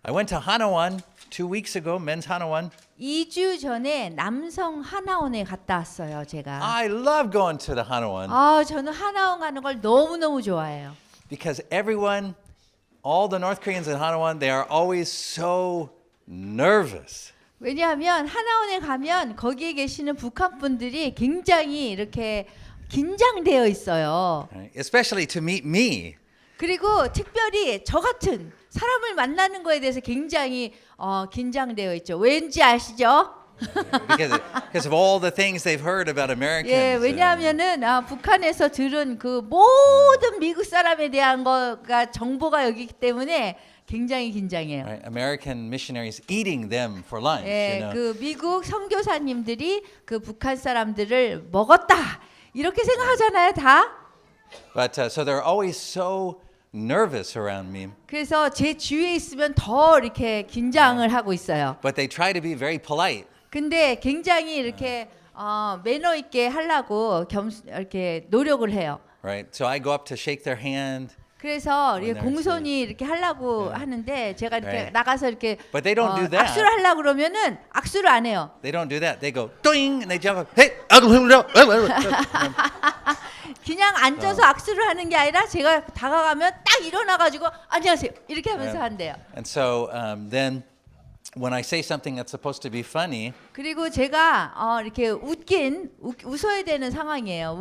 I went to Hanawan 2 weeks ago, men's Hanawan. 2주 전에 남성 하나원에 갔다 왔어요, 제가. I love going to the Hanawan 저는 하나원 가는 걸 너무너무 좋아해요. because everyone, all the North Koreans in Hanawan, they are always so nervous. 왜냐하면 하나원에 가면 거기에 계시는 북한 분들이 굉장히 이렇게 긴장되어 있어요. Right? Especially to meet me. 그리고 특별히 저 같은 사람을 만나는 거에 대해서 굉장히 긴장되어 있죠. 왠지 아시죠? Because of all the things they've heard about Americans. 예, 왜냐하면은 북한에서 들은 그 모든 미국 사람에 대한 거가 정보가 여기 있기 때문에 굉장히 긴장해요. Right? American missionaries eating them for lunch. 예, You know? 그 미국 선교사님들이 그 북한 사람들을 먹었다 이렇게 생각하잖아요, 다. But so they're always so nervous around me. 그래서 제 주위에 있으면 더 이렇게 긴장을 하고 있어요. But they try to be very polite. 근데 굉장히 이렇게 매너 있게 하려고 이렇게 노력을 해요. Right? So I go up to shake their hand. 그래서 이렇게 they're 공손히 이렇게 하려고 하는데 제가 이렇게 Right. 나가서 이렇게 But they don't do that. 악수를 하려고 그러면은 악수를 안 해요. They don't do that. They go doing and they jump up. Hey, 그냥 앉아서 악수를 하는 게 아니라 제가 다가가면 딱 일어나가지고 안녕하세요 이렇게 하면서 한대요. And so then when I say something that's supposed to be funny, 그리고 제가 이렇게 웃어야 되는 상황이에요.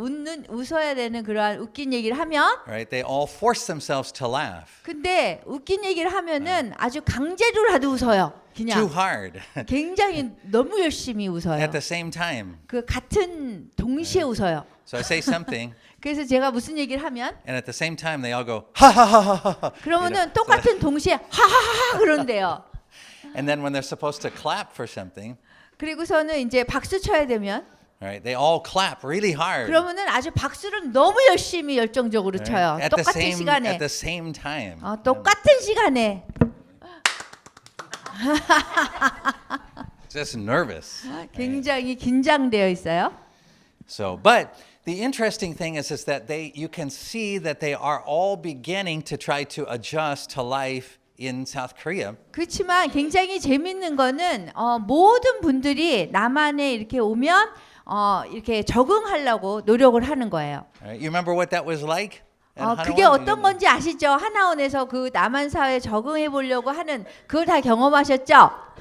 웃어야 되는 그러한 웃긴 얘기를 하면, right? They all force themselves to laugh 근데 웃긴 얘기를 하면은 아주 강제로라도 웃어요. too 그냥 hard 굉장히 너무 열심히 웃어요. at the same time. 그 같은 동시에 웃어요. So I say something, 그래서 제가 무슨 얘기를 하면 and at the same time they all go ha ha ha ha ha. 그러면은 똑같은 동시에 하하하하 그런대요. And then when they're supposed to clap for something, 그리고서는 이제 박수 쳐야 되면 right? They all clap really hard. 그러면은 아주 박수를 너무 열심히 열정적으로 쳐요. At the 똑같은 same 시간에. at the same time. 똑같은 시간에. Just nervous. 굉장히 긴장되어 있어요. So, but the interesting thing is that you can see that they are all beginning to try to adjust to life in South Korea. 그렇지만 굉장히 재밌는 거는 모든 분들이 남한에 이렇게 오면 이렇게 적응하려고 노력을 하는 거예요. Right? You remember what that was like? at 그게 Hanawan? 어떤 건지 아시죠? 하나원에서 그 남한 사회에 적응해 보려고 하는 그걸 다 경험하셨죠?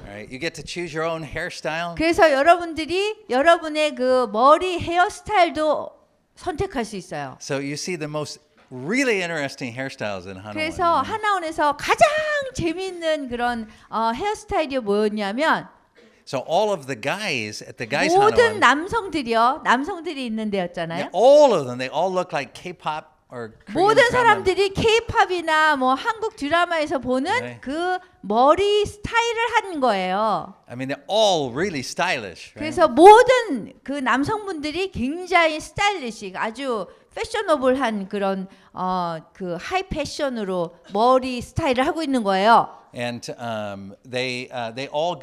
Right? You get to choose your own hairstyle. 그래서 여러분들이 여러분의 그 머리 헤어스타일도 선택할 수 있어요. So you see the most really interesting hairstyles in Hanawan. 그래서 하나원에서 가장 재미있는 그런 헤어스타일이 뭐였냐면 So all of the guys at the guys 모든 Hanawan, 남성들이 있는 데였잖아요. all of them, they all look like K-pop or Korean 모든 drama. 사람들이 K-팝이나 뭐 한국 드라마에서 보는 네. 그 머리 스타일을 한 거예요. I mean, they're all really stylish. Right? 그래서 모든 그 남성분들이 굉장히 스타일리시, 아주 패셔너블한 그런 그 하이 패션으로 머리 스타일을 하고 있는 거예요. And they all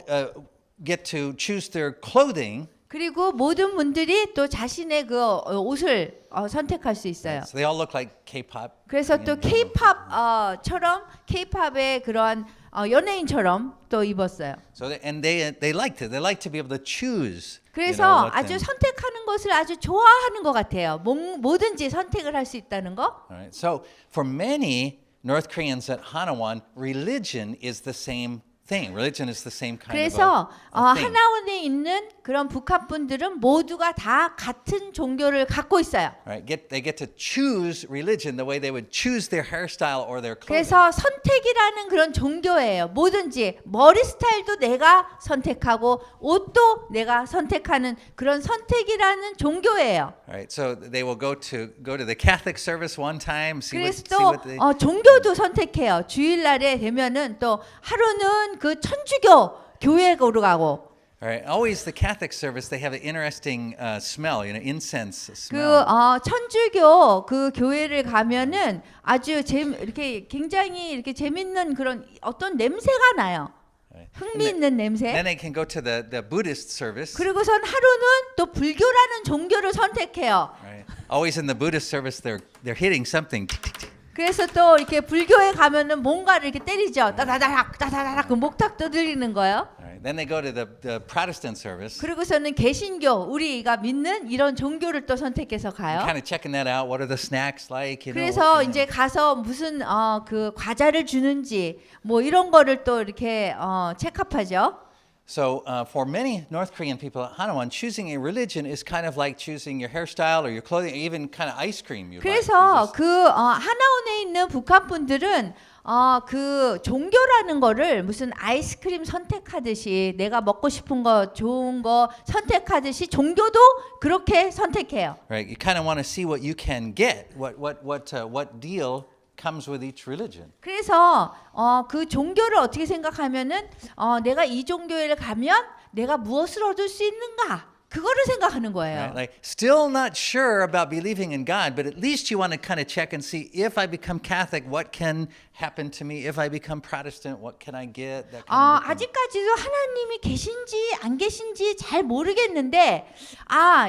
get to choose their clothing. 그리고 모든 분들이 또 자신의 그 옷을 선택할 수 있어요. So they all look like K-pop. 그래서 또 K-팝처럼 K-팝의 그러한 연예인처럼 또 입었어요. So they liked it. They like to be able to choose. 그래서 what 아주 them- 선택하는 것을 아주 좋아하는 것 같아요. 뭐든지 선택을 할 수 있다는 거. All right. So for many North Koreans at Hanawan, religion is the same thing. Religion is the same kind 그래서 of a thing. 하나원에 있는 그런 북한 분들은 모두가 다 같은 종교를 갖고 있어요. Right? They get to choose religion the way they would choose their hairstyle or their clothing. 그래서 선택이라는 그런 종교예요. 뭐든지 머리 스타일도 내가 선택하고 옷도 내가 선택하는 그런 선택이라는 종교예요. Right? So they will go to the Catholic service one time, see 그래서 what 또 they 종교도 선택해요. 주일날에 되면은 또 하루는 그 천주교 교회로 가고 All right. Always the Catholic service, they have an interesting smell, incense 그 smell. 천주교 그 교회를 가면은 아주 이렇게 굉장히 이렇게 재밌는 그런 어떤 냄새가 나요. 흥미있는 냄새. Then they can go to the Buddhist service. 그리고선 하루는 또 불교라는 종교를 선택해요. Right. Always in the Buddhist service, they're hitting something. 그래서 또 이렇게 불교에 가면은 뭔가를 이렇게 때리죠. 따다다닥 따다다닥 그 목탁 두드리는 거예요. All right. Then they go to the Protestant service. 그리고서는 개신교 우리가 믿는 이런 종교를 또 선택해서 가요. Kind of checking that out. What are the snacks like? You know, 그래서 what- 이제 가서 무슨 그 과자를 주는지 뭐 이런 거를 또 이렇게 체크하죠. So for many North Korean people at Hanwon, choosing a religion is kind of like choosing your hairstyle or your clothing, or even kind of ice cream you like. You 그래서 just- 그 하나원에 있는 북한 분들은 그 종교라는 거를 무슨 아이스크림 선택하듯이 내가 먹고 싶은 거 좋은 거 선택하듯이 종교도 그렇게 선택해요. Right. You kind of want to see what you can get, what deal comes with each religion. 그래서 그 종교를 어떻게 생각하면은 내가 이 종교에 가면 내가 무엇을 얻을 수 있는가 그거를 생각하는 거예요. Right? Like still not sure about believing in God, but at least you want to kind of check and see if I become Catholic, what can happen to me? If I become Protestant, what can I get? That kind of thing. 아직까지도 하나님이 계신지 안 계신지 잘 모르겠는데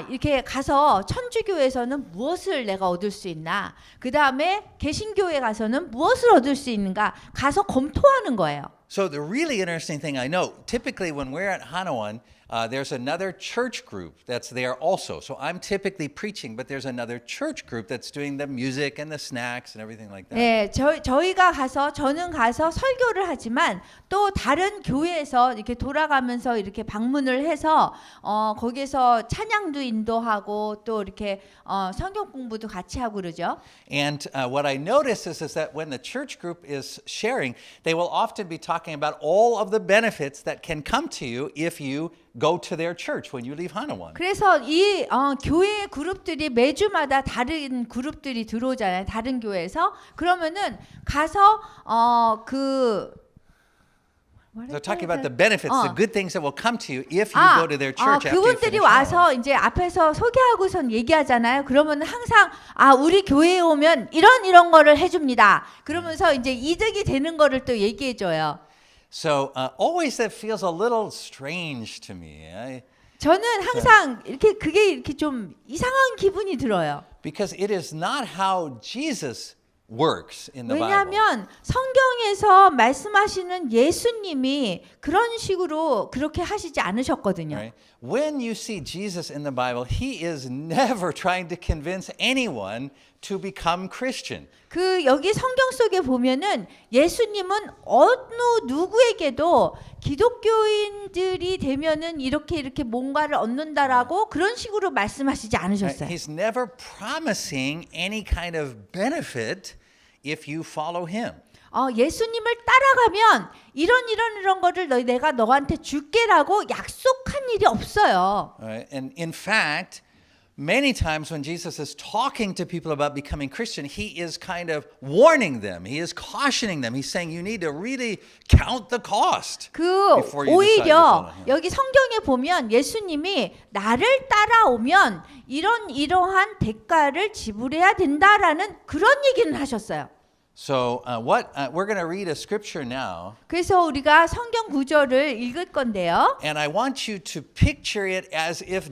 이렇게 가서 천주교에서는 무엇을 내가 얻을 수 있나? 그 다음에 개신교에 가서는 무엇을 얻을 수 있는가? 가서 검토하는 거예요. So the really interesting thing I know, typically when we're at Hanwon, there's another church group that's there also. So I'm typically preaching, but there's another church group that's doing the music and the snacks and everything like that. 네, 저는 가서 설교를 하지만 또 다른 교회에서 이렇게 돌아가면서 이렇게 방문을 해서 거기에서 찬양도 인도하고 또 이렇게 성경 공부도 같이 하고 그러죠. And what I notice is that when the church group is sharing, they will often be talking about all of the benefits that can come to you if you go to their church when you leave Hanwon. 그래서 이 교회 그룹들이 매주마다 다른 그룹들이 들어오잖아요. 다른 교회에서 그러면은 가서 They're talking about the benefits, the good things that will come to you if you go to their church after you 그분들이 finish 와서 Hanwon. 이제 앞에서 소개하고선 얘기하잖아요. 그러면 항상 우리 교회에 오면 이런 거를 해줍니다. 그러면서 이제 이득이 되는 거를 또 얘기해줘요. So always that feels a little strange to me. 저는 항상 그게 이렇게 좀 이상한 기분이 들어요. Because it is not how Jesus works in the Bible. 왜냐하면 성경에서 말씀하시는 예수님이 그런 식으로 그렇게 하시지 않으셨거든요. Right? When you see Jesus in the Bible, he is never trying to convince anyone to become Christian. 여기 성경 속에 보면은 예수님은 어느 누구에게도 기독교인들이 되면은 이렇게 뭔가를 얻는다라고 그런 식으로 말씀하시지 Right? 않으셨어요. He's never promising any kind of benefit if you follow him. 예수님을 따라가면 이런 거를 내가 너한테 줄게라고 약속한 일이 없어요. Right? And in fact, many times when Jesus is talking to people about becoming Christian, he is kind of warning them. He is cautioning them. He's saying you need to really count the cost before you decide to follow 오히려 him. 여기 성경에 보면 예수님이 나를 따라오면 이러한 대가를 지불해야 된다라는 그런 얘기는 하셨어요. So we're going to read a scripture now, 그래서 우리가 성경 구절을 읽을 건데요. and I want you to picture it as if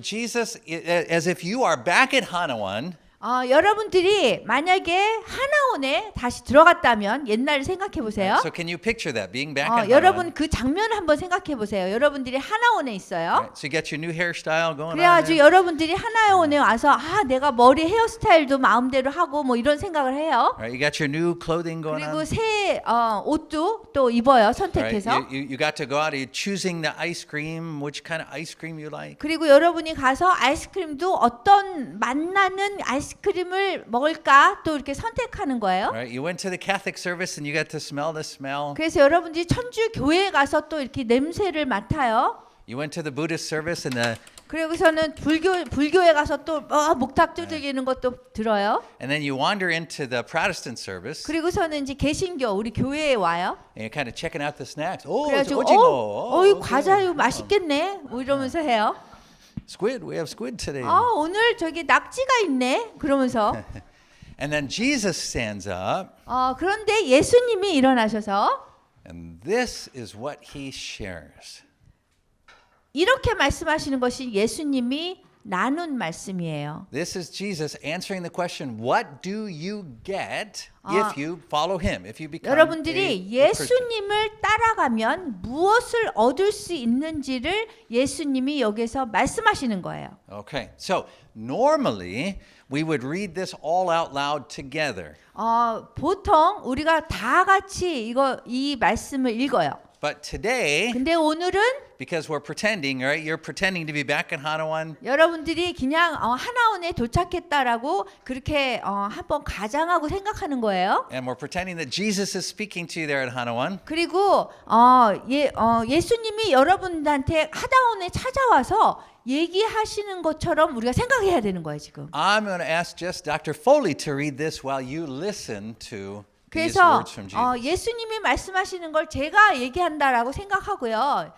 as if you are back at Hanwon. 여러분들이 만약에 하나원에 다시 들어갔다면 옛날을 생각해 보세요. So can you picture that being back at Hanwon? 여러분 그 장면을 한번 생각해 보세요. 여러분들이 하나원에 있어요. Right? So you get your new hairstyle going on. 그래가지고 there. 여러분들이 하나원에 와서 내가 머리 헤어스타일도 마음대로 하고 뭐 이런 생각을 해요. Right? You got your new clothing going 그리고 on. 새 옷도 또 입어요. Right? 선택해서. You got to go out. You're choosing the ice cream, which kind of ice cream you like. 그리고 여러분이 가서 아이스크림도 어떤 맛나는 아이스크림을 먹을까 또 이렇게 선택하는 거예요. Right? You went to the Catholic service and you got to smell the smell. 그래서 여러분들이 천주 교회에 가서 또 이렇게 냄새를 맡아요. You went to the Buddhist service and 그리고서는 불교에 가서 또 목탁 두들기는 것도 들어요. then you wander into the Protestant service. 그리고서는 이제 개신교 우리 교회에 와요. And you're kind of checking out the snacks. Oh, it's 그래가지고 오징어. 이 okay. 과자 이거 맛있겠네. 뭐 이러면서 해요. Squid. We have squid today. 오늘 저기 낙지가 있네. 그러면서 And then Jesus stands up, 그런데 예수님이 일어나셔서 and this is what he shares. 이렇게 말씀하시는 것이 예수님이 나눈 말씀이에요. This is Jesus answering the question, what do you get if you follow him, if you become 여러분들이 a Christian? 예수님을 따라가면 무엇을 얻을 수 있는지를 예수님이 여기서 말씀하시는 거예요. Okay, so normally we would read this all out loud together. 보통 우리가 다 같이 이 말씀을 읽어요. But today, 근데 오늘은 because we're pretending, right? You're pretending to be back in Hanawan. 여러분들이 그냥 하나원에 도착했다라고 그렇게 한번 가장하고 생각하는 거예요. And we're pretending that Jesus is speaking to you there at Hanawan. 그리고 예수님이 여러분한테 하나원에 찾아와서 얘기하시는 것처럼 우리가 생각해야 되는 거예요, 지금. I'm going to ask just Dr. Foley to read this while you listen to these 그래서 words from Jesus. 예수님이 말씀하시는 걸 제가 얘기한다라고 생각하고요.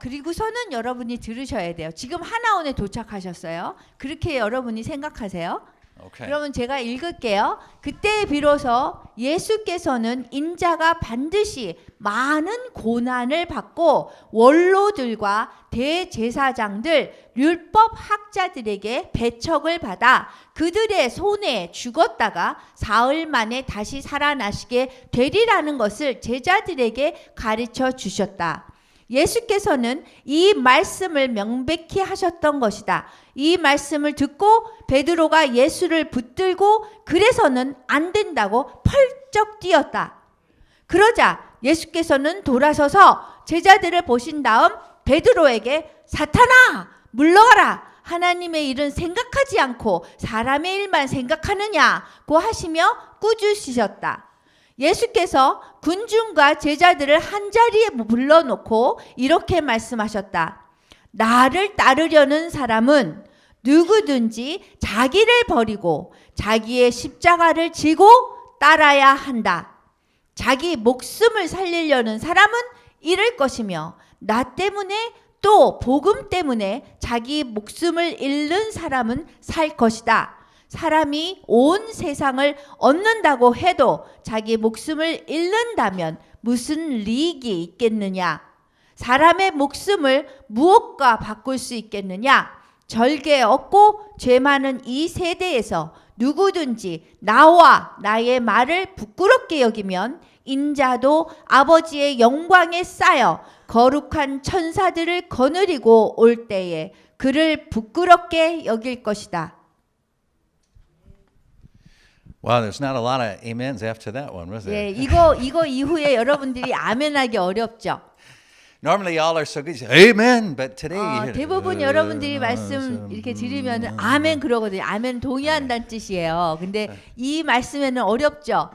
그리고서는 여러분이 들으셔야 돼요. 지금 하나원에 도착하셨어요. 그렇게 여러분이 생각하세요. Okay. 그러면 제가 읽을게요. 그때 비로소 예수께서는 인자가 반드시 많은 고난을 받고 원로들과 대제사장들, 율법 학자들에게 배척을 받아 그들의 손에 죽었다가 사흘 만에 다시 살아나시게 되리라는 것을 제자들에게 가르쳐 주셨다. 예수께서는 이 말씀을 명백히 하셨던 것이다. 이 말씀을 듣고 베드로가 예수를 붙들고 그래서는 안 된다고 펄쩍 뛰었다. 그러자 예수께서는 돌아서서 제자들을 보신 다음 베드로에게 사탄아 물러가라. 하나님의 일은 생각하지 않고 사람의 일만 생각하느냐고 하시며 꾸짖으셨다. 예수께서 군중과 제자들을 한자리에 불러놓고 이렇게 말씀하셨다. 나를 따르려는 사람은 누구든지 자기를 버리고 자기의 십자가를 지고 따라야 한다. 자기 목숨을 살리려는 사람은 잃을 것이며 나 때문에 또 복음 때문에 자기 목숨을 잃는 사람은 살 것이다. 사람이 온 세상을 얻는다고 해도 자기 목숨을 잃는다면 무슨 이익이 있겠느냐? 사람의 목숨을 무엇과 바꿀 수 있겠느냐? 절개 없고 죄 많은 이 세대에서 누구든지 나와 나의 말을 부끄럽게 여기면 인자도 아버지의 영광에 쌓여 거룩한 천사들을 거느리고 올 때에 그를 부끄럽게 여길 것이다. Wow, there's not a lot of amens after that one, was there? 예, 이거 이후에 여러분들이 아멘하기 어렵죠. Normally y'all are so good. You say, Amen, but today you hit it. 대부분 여러분들이 말씀 이렇게 들으면 아멘 그러거든요. 아멘 동의한다는 뜻이에요. 근데 이 말씀에는 어렵죠.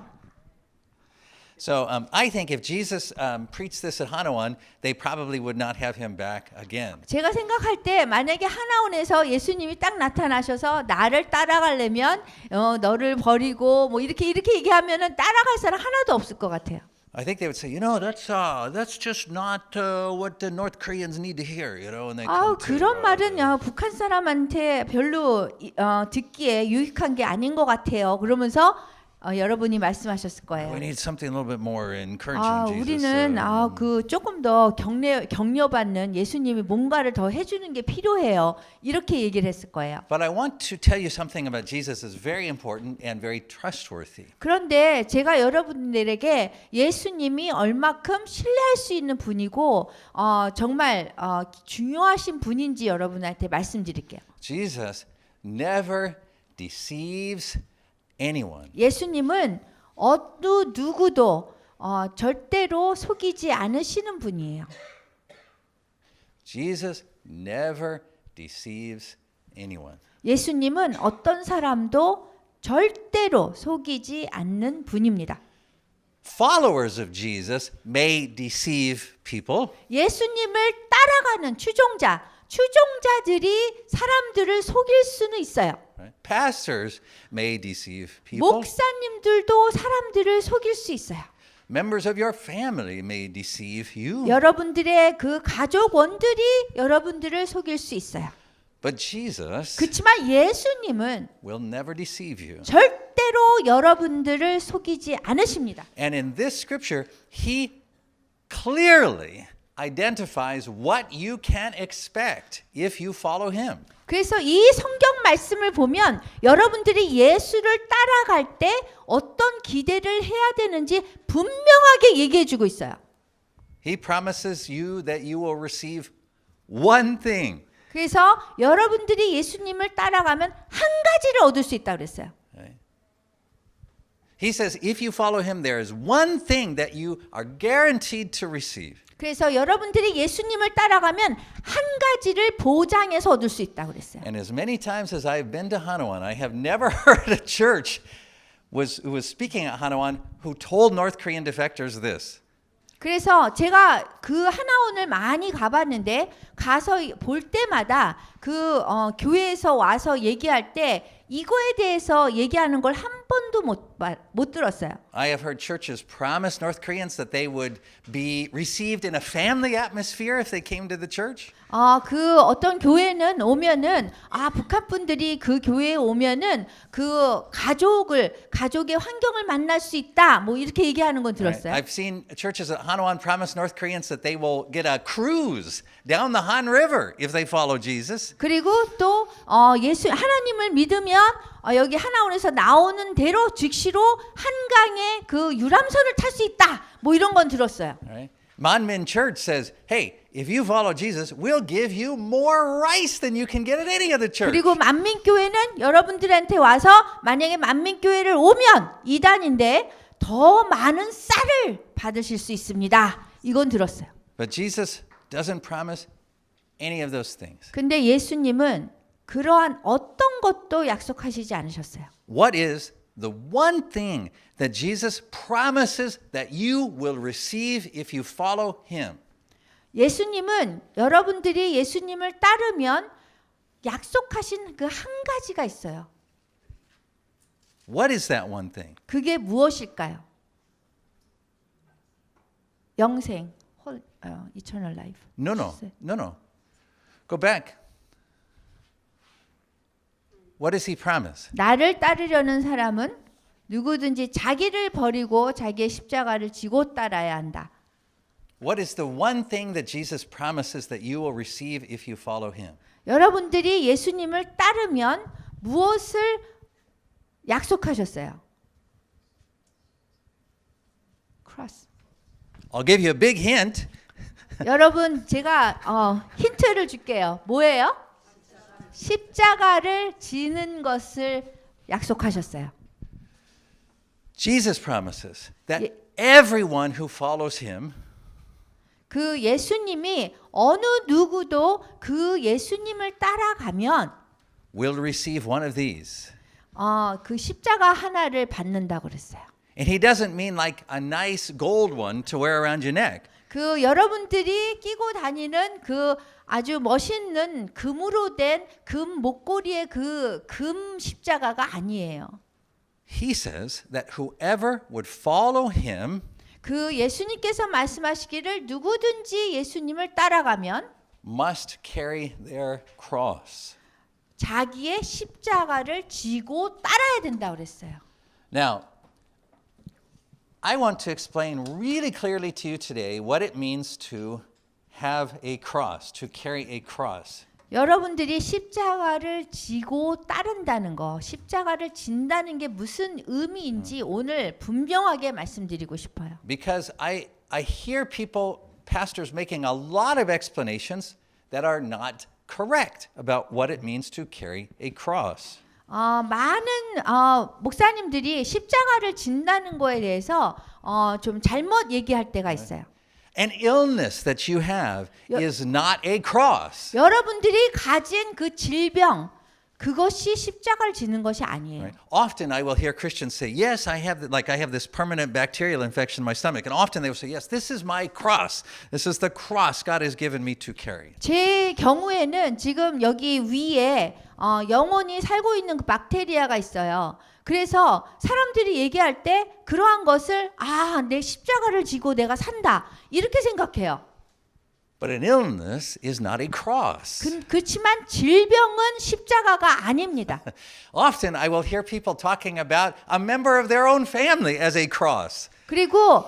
So I think if Jesus preached this at Hanawan, they probably would not have him back again. 제가 생각할 때 만약에 하나원에서 예수님이 딱 나타나셔서 나를 따라가려면 너를 버리고 뭐 이렇게 얘기하면은 따라갈 사람 하나도 없을 것 같아요. I think they would say, you know, that's just not what the North Koreans need to hear, you know, when they come to. 그런 말은 북한 사람한테 별로 듣기에 유익한 게 아닌 것 같아요. 그러면서 여러분이 말씀하셨을 거예요. We need something a little bit more encouraging. Jesus. 우리는 그 조금 더 격려받는 예수님이 뭔가를 더 해주는 게 필요해요. 이렇게 얘기를 했을 거예요. But I want to tell you something about Jesus is very important and very trustworthy. 그런데 제가 여러분들에게 예수님이 얼마큼 신뢰할 수 있는 분이고 정말 중요하신 분인지 여러분한테 말씀드릴게요. Jesus never deceives anyone. 예수님은 어느 누구도 절대로 속이지 않으시는 분이에요. Jesus never deceives anyone. 예수님은 어떤 사람도 절대로 속이지 않는 분입니다. Followers of Jesus may deceive people. 예수님을 따라가는 추종자들이 사람들을 속일 수는 있어요. Right? Pastors may deceive people. 목사님들도 사람들을 속일 수 있어요. Members of your family may deceive you. 여러분들의 그 가족원들이 여러분들을 속일 수 있어요. But Jesus 그렇지만 예수님은 will never deceive you. 절대로 여러분들을 속이지 않으십니다. And in this scripture, he clearly identifies what you can expect if you follow him. 그래서 이 성경 말씀을 보면 여러분들이 예수를 따라갈 때 어떤 기대를 해야 되는지 분명하게 얘기해 주고 있어요. He promises you that you will receive one thing. 그래서 여러분들이 예수님을 따라가면 한 가지를 얻을 수 있다고 그랬어요. He says if you follow him, there is one thing that you are guaranteed to receive. 그래서 여러분들이 예수님을 따라가면 한 가지를 보장해서 얻을 수 있다고 그랬어요. And as many times as I've been to Hanawan, I have never heard a church who was speaking at Hanawan who told North Korean defectors this. 그래서 제가 그 하나원을 많이 가봤는데 가서 볼 때마다 그 교회에서 와서 얘기할 때 이거에 대해서 얘기하는 걸 한 번도 못 들었어요. I have heard churches promise North Koreans that they would be received in a family atmosphere if they came to the church. 그 어떤 교회는 오면은 북한 분들이 그 교회에 오면은 그 가족의 환경을 만날 수 있다. 뭐 이렇게 얘기하는 건 들었어요. I've seen churches at Hanawan promise North Koreans that they will get a cruise down the Han River if they follow Jesus. 그리고 또 하나님을 믿으면 여기 하나원에서 나오는 대로 즉시로 한강에 그 유람선을 탈 수 있다. 뭐 이런 건 들었어요. Right? Manmin Church says, "Hey, if you follow Jesus, we'll give you more rice than you can get at any other church." 그리고 만민교회는 여러분들한테 와서 만약에 만민교회를 오면 이단인데 더 많은 쌀을 받으실 수 있습니다. 이건 들었어요. But Jesus doesn't promise any of those things. 근데 예수님은 그러한 어떤 것도 약속하시지 않으셨어요. What is the one thing that Jesus promises that you will receive if you follow him? 예수님은 여러분들이 예수님을 따르면 약속하신 그 한 가지가 있어요. What is that one thing? 그게 무엇일까요? 영생, eternal life. No. Go back. What does he promise? 나를 따르려는 사람은 누구든지 자기를 버리고 자기의 십자가를 지고 따라야 한다. What is the one thing that Jesus promises that you will receive if you follow him? 여러분들이 예수님을 따르면 무엇을 약속하셨어요? 크로스. I'll give you a big hint. 여러분 제가 힌트를 줄게요. 뭐예요? 십자가를 지는 것을 약속하셨어요. Jesus promises that everyone who follows him 그 예수님이 어느 누구도 그 예수님을 따라가면 will receive one of these. 그 십자가 하나를 받는다고 그랬어요. And he doesn't mean like a nice gold one to wear around your neck. 그 여러분들이 끼고 다니는 그 아주 멋있는 금으로 된 금 목걸이의 그 금 십자가가 아니에요. He says that whoever would follow him 그 예수님께서 말씀하시기를 누구든지 예수님을 따라가면 must carry their cross. 자기의 십자가를 지고 따라야 된다고 그랬어요. Now, I want to explain really clearly to you today what it means to have a cross, to carry a cross. 여러분들이 십자가를 지고 따른다는 거, 십자가를 진다는 게 무슨 의미인지 오늘 분명하게 말씀드리고 싶어요. Because I hear people, pastors making a lot of explanations that are not correct about what it means to carry a cross. 많은 목사님들이 십자가를 진다는 거에 대해서 좀 잘못 얘기할 때가 있어요. An illness that you have is not a cross. 여러분들이 가진 그 질병, 그것이 십자가를 지는 것이 아니에요. Right? Often I will hear Christians say, "Yes, I have this permanent bacterial infection in my stomach," and often they will say, "Yes, this is my cross. This is the cross God has given me to carry." 제 경우에는 지금 여기 위에 영혼이 살고 있는 그 박테리아가 있어요. 그래서 사람들이 얘기할 때 그러한 것을 내 십자가를 지고 내가 산다 이렇게 생각해요. But an illness is not a cross. 그렇지만 질병은 십자가가 아닙니다. Often I will hear people talking about a member of their own family as a cross. 그리고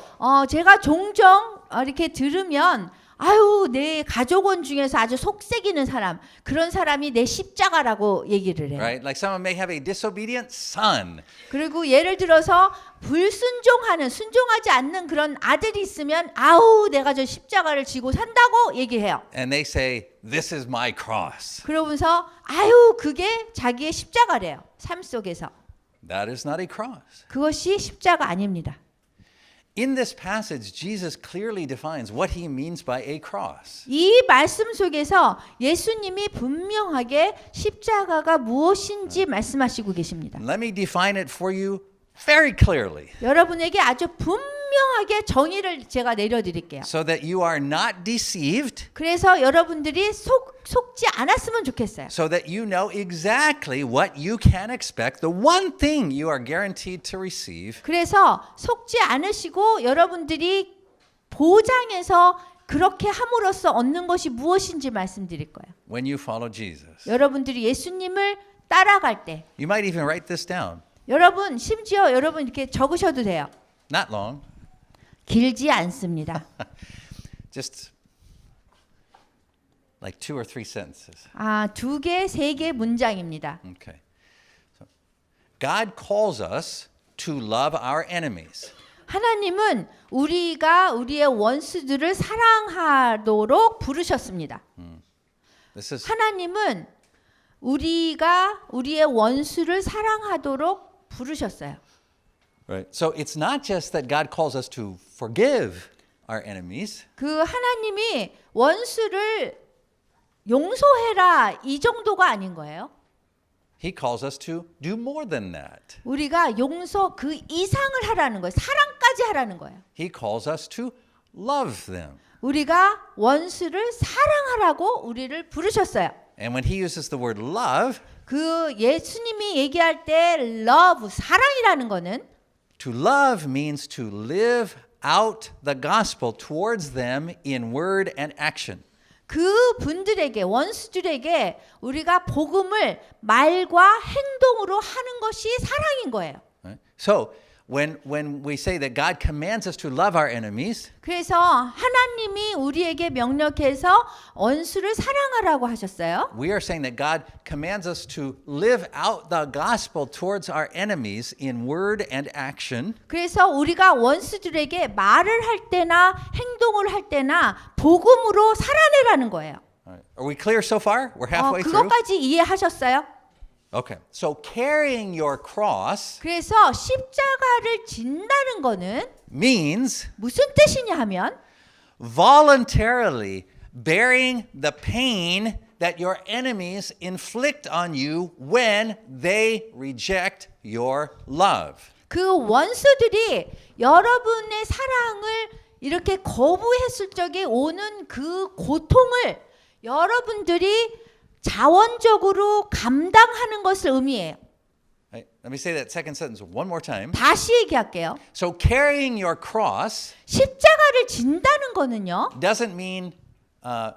제가 종종 이렇게 들으면 아유, 내 가족원 중에서 아주 속색이는 사람, 그런 사람이 내 십자가라고 얘기를 해요. Right? Like someone may have a disobedient son. 그리고 예를 들어서 순종하지 않는 그런 아들이 있으면 아우, 내가 저 십자가를 지고 산다고 얘기해요. And they say, this is my cross. 그러면서 아유, 그게 자기의 십자가래요. 삶 속에서. That is not a cross. 그것이 십자가 아닙니다. In this passage, Jesus clearly defines what he means by a cross. 이 말씀 속에서 예수님이 분명하게 십자가가 무엇인지 말씀하시고 계십니다. Let me define it for you very clearly 여러분에게 아주 분명하게 정의를 제가 내려드릴게요. so that you are not deceived, 그래서 여러분들이 속지 않았으면 좋겠어요. so that you know exactly what you can expect, the one thing you are guaranteed to receive 그래서 속지 않으시고 여러분들이 보장해서 그렇게 함으로써 얻는 것이 무엇인지 말씀드릴 거예요. when you follow Jesus. 여러분들이 예수님을 따라갈 때 You might even write this down. 여러분 심지어 여러분 이렇게 적으셔도 돼요. Not long, 길지 않습니다. just like 2 or 3 sentences. 아, 2개, 3개 문장입니다. Okay. So, God calls us to love our enemies. 하나님은 우리가 우리의 원수들을 사랑하도록 부르셨습니다. This is 하나님은 우리가 우리의 원수를 사랑하도록 부르셨어요. right. So it's not just that God calls us to forgive our enemies. 그 하나님이 원수를 용서해라 이 정도가 아닌 거예요. He calls us to do more than that. 우리가 용서 그 이상을 하라는 거예요. 사랑까지 하라는 거예요. He calls us to love them. 우리가 원수를 사랑하라고 우리를 부르셨어요. And when he uses the word love, 그 예수님이 얘기할 때 love, 사랑이라는 거는 to love means to live out the gospel towards them in word and action. 그 분들에게 원수들에게 우리가 복음을 말과 행동으로 하는 것이 사랑인 거예요. Right? So when we say that God commands us to love our enemies, 그래서 하나님이 우리에게 명령해서 원수를 사랑하라고 하셨어요. we are saying that God commands us to live out the gospel towards our enemies in word and action. 그래서 우리가 원수들에게 말을 할 때나 행동을 할 때나 복음으로 살아내라는 거예요. All right. Are we clear so far? We're halfway through. 그것까지 이해하셨어요? Okay. So carrying your cross 그래서 십자가를 진다는 거는 means 무슨 뜻이냐 하면 voluntarily bearing the pain that your enemies inflict on you when they reject your love. 그 원수들이 여러분의 사랑을 이렇게 거부했을 적에 오는 그 고통을 여러분들이 자원적으로 감당하는 것을 의미해요. Right? Let me say that second sentence one more time. 다시 얘기할게요. So carrying your cross 십자가를 진다는 거는요. doesn't mean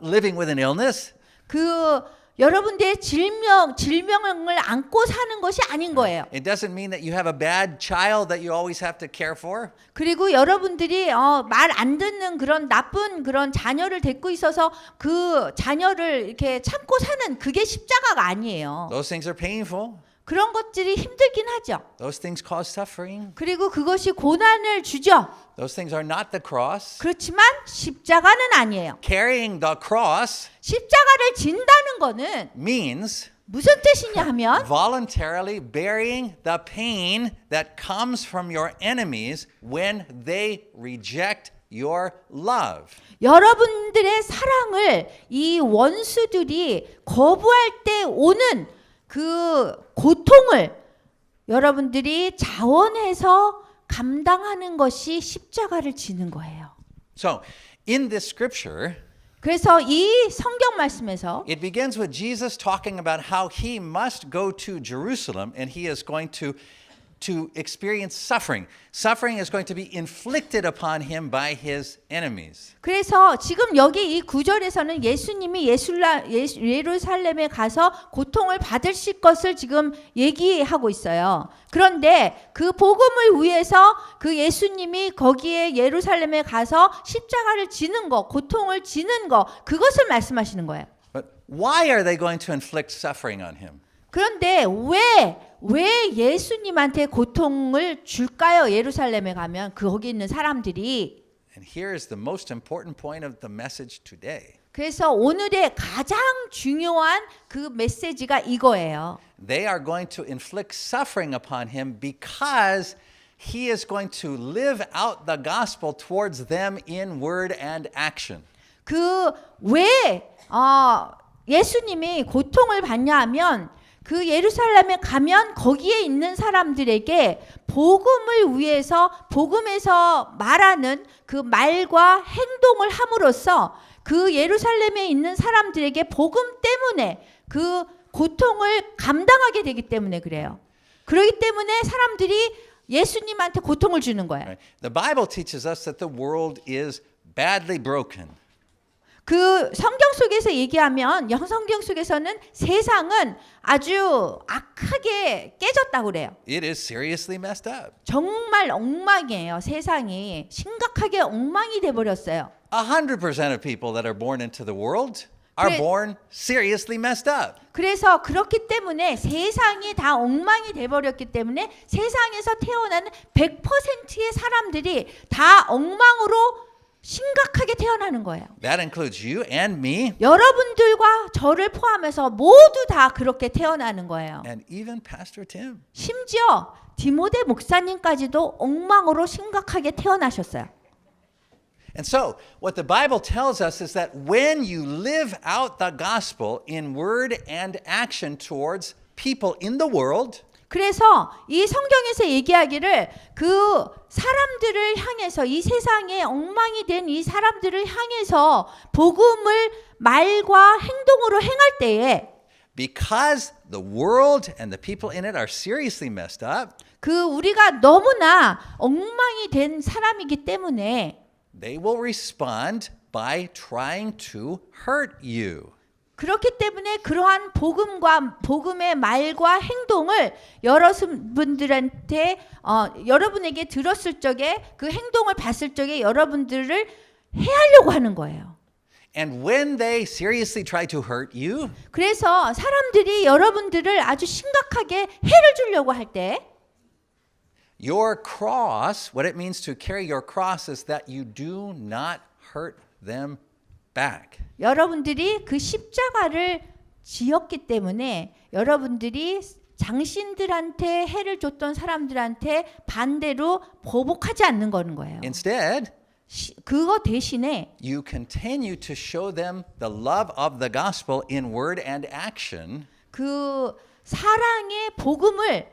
living with an illness. 그 여러분들의 질병을 안고 사는 것이 아닌 거예요. It doesn't mean that you have a bad child that you always have to care for. 그리고 여러분들이 말 안 듣는 그런 나쁜 그런 자녀를 데리고 있어서 그 자녀를 이렇게 참고 사는 그게 십자가가 아니에요. Those things are painful. 그런 것들이 힘들긴 하죠. Those things cause suffering. 그리고 그것이 고난을 주죠. Those things are not the cross. 그렇지만 십자가는 아니에요. Carrying the cross 십자가를 진다는 거는 means 무슨 뜻이냐 하면 voluntarily bearing the pain that comes from your enemies when they reject your love. 여러분들의 사랑을 이 원수들이 거부할 때 오는 그 고통을 여러분들이 자원해서 감당하는 것이 십자가를 지는 거예요. So, in this scripture, 그래서 이 성경 말씀에서 it begins with Jesus talking about how he must go to Jerusalem and he is going to to experience suffering. Suffering is going to be inflicted upon him by his enemies. 그래서 지금 여기 이 구절에서는 예수님이 예루살렘에 가서 고통을 받으실 것을 지금 얘기하고 있어요. 그런데 그 복음을 위해서 그 예수님이 거기에 예루살렘에 가서 십자가를 지는 거, 고통을 지는 거, 그것을 말씀하시는 거예요. But why are they going to inflict suffering on him? 그런데 왜 예수님한테 고통을 줄까요? 예루살렘에 가면 거기 있는 사람들이. And here is the most important point of the message today. 그래서 오늘의 가장 중요한 그 메시지가 이거예요. They are going to inflict suffering upon him because he is going to live out the gospel towards them in word and action. 왜 예수님이 고통을 받냐 하면 그 예루살렘에 가면 거기에 있는 사람들에게 복음을 위해서 복음에서 말하는 그 말과 행동을 함으로써 그 예루살렘에 있는 사람들에게 복음 때문에 그 고통을 감당하게 되기 때문에 그래요. 그렇기 때문에 사람들이 예수님한테 고통을 주는 거예요. Right? The Bible teaches us that the world is badly broken. 그 성경 속에서 얘기하면 성경 속에서는 세상은 아주 악하게 깨졌다고 그래요. It is seriously messed up. 정말 엉망이에요. 세상이 심각하게 엉망이 돼 버렸어요. 100% of people that are born into the world are 그래- born seriously messed up. 그래서 그렇기 때문에 세상이 다 엉망이 돼 버렸기 때문에 세상에서 태어나는 100%의 사람들이 다 엉망으로 심각하게 태어나는 거예요. That includes you and me 여러분들과 저를 포함해서 모두 다 그렇게 태어나는 거예요. and even Pastor Tim. 심지어 디모데 목사님까지도 엉망으로 심각하게 태어나셨어요. And so, what the Bible tells us is that when you live out the gospel in word and action towards people in the world, 그래서 이 성경에서 얘기하기를 그 사람들을 향해서 이 세상에 엉망이 된 이 사람들을 향해서 복음을 말과 행동으로 행할 때에 because the world and the people in it are seriously messed up, 그 우리가 너무나 엉망이 된 사람이기 때문에 they will respond by trying to hurt you. 그렇기 때문에 그러한 복음의 말과 행동을 여러분들한테 여러분에게 들었을 적에 그 행동을 봤을 적에 여러분들을 해하려고 하는 거예요. And when they seriously try to hurt you, 그래서 사람들이 여러분들을 아주 심각하게 해를 주려고 할 때 your cross, what it means to carry your cross is that you do not hurt them back. 여러분들이 그 십자가를 지었기 때문에 여러분들이 당신들한테 해를 줬던 사람들한테 반대로 보복하지 않는 거예요. Instead, 그거 대신에 you continue to show them the love of the gospel in word and action. 그 사랑의 복음을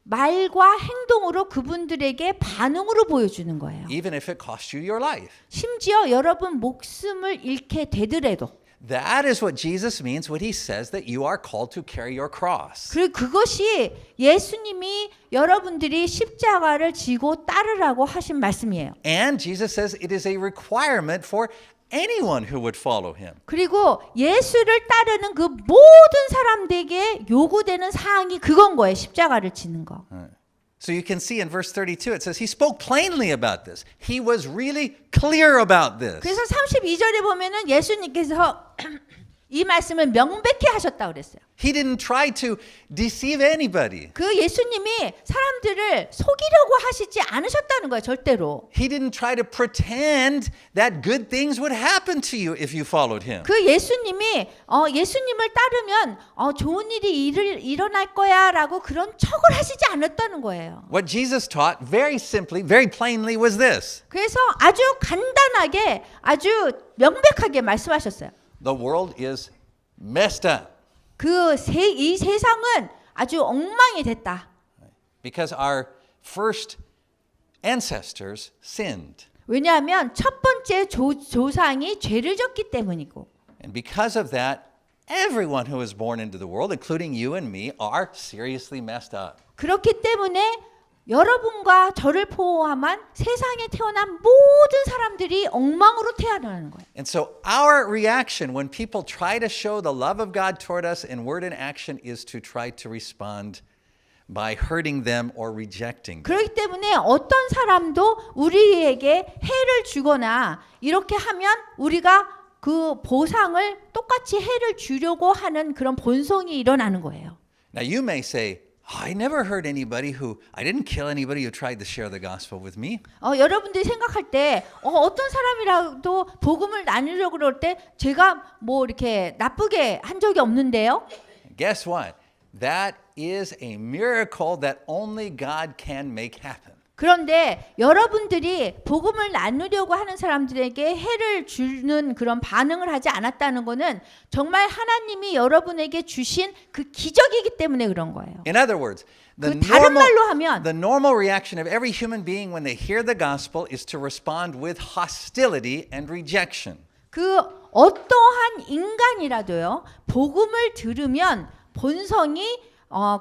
말과 행동으로 그분들에게 반응으로 보여주는 거예요. Even if it costs you your life. 심지어 여러분 목숨을 잃게 되더라도 That is what Jesus means when he says that you are called to carry your cross. 그것이 예수님이 여러분들이 십자가를 지고 따르라고 하신 말씀이에요. And Jesus says it is a requirement for anyone who would follow him. 그리고 예수를 따르는 그 모든 사람들에게 요구되는 사항이 그건 거예요. 십자가를 지는 거. So you can see in verse 32 it says he spoke plainly about this. He was really clear about this. 그래서 32절에 보면은 예수님께서 이 말씀을 명백히 하셨다고 그랬어요. He didn't try to deceive anybody. 그 예수님이 사람들을 속이려고 하시지 않으셨다는 거예요. 절대로. He didn't try to pretend that good things would happen to you if you followed him. 그 예수님이 예수님을 따르면 좋은 일이 일어날 거야라고 그런 척을 하시지 않았다는 거예요. What Jesus taught very simply, very plainly was this. 그래서 아주 간단하게 아주 명백하게 말씀하셨어요. The world is messed up 이 세상은 아주 엉망이 됐다. because our first ancestors sinned. 왜냐하면 첫 번째 조상이 죄를 졌기 때문이고 And because of that, everyone who is born into the world, including you and me, are seriously messed up. 그렇기 때문에 여러분과 저를 포함한 세상에 태어난 모든 사람들이 엉망으로 태어나는 거예요. And so our reaction when people try to show the love of God toward us in word and action is to try to respond by hurting them or rejecting them. 그렇기 때문에 어떤 사람도 우리에게 해를 주거나 이렇게 하면 우리가 그 보상을 똑같이 해를 주려고 하는 그런 본성이 일어나는 거예요. Now you may say, I never hurt anybody I didn't kill anybody who tried to share the gospel with me. 여러분들이 생각할 때 어떤 사람이라도 복음을 나누려고 그럴 때 제가 뭐 이렇게 나쁘게 한 적이 없는데요. Guess what? That is a miracle that only God can make happen. 그런데 여러분들이 복음을 나누려고 하는 사람들에게 해를 주는 그런 반응을 하지 않았다는 것은 정말 하나님이 여러분에게 주신 그 기적이기 때문에 그런 거예요. In other words, 그 다른 말로 하면 the normal reaction of every human being when they hear the gospel is to respond with hostility and rejection. 그 어떠한 인간이라도요. 복음을 들으면 본성이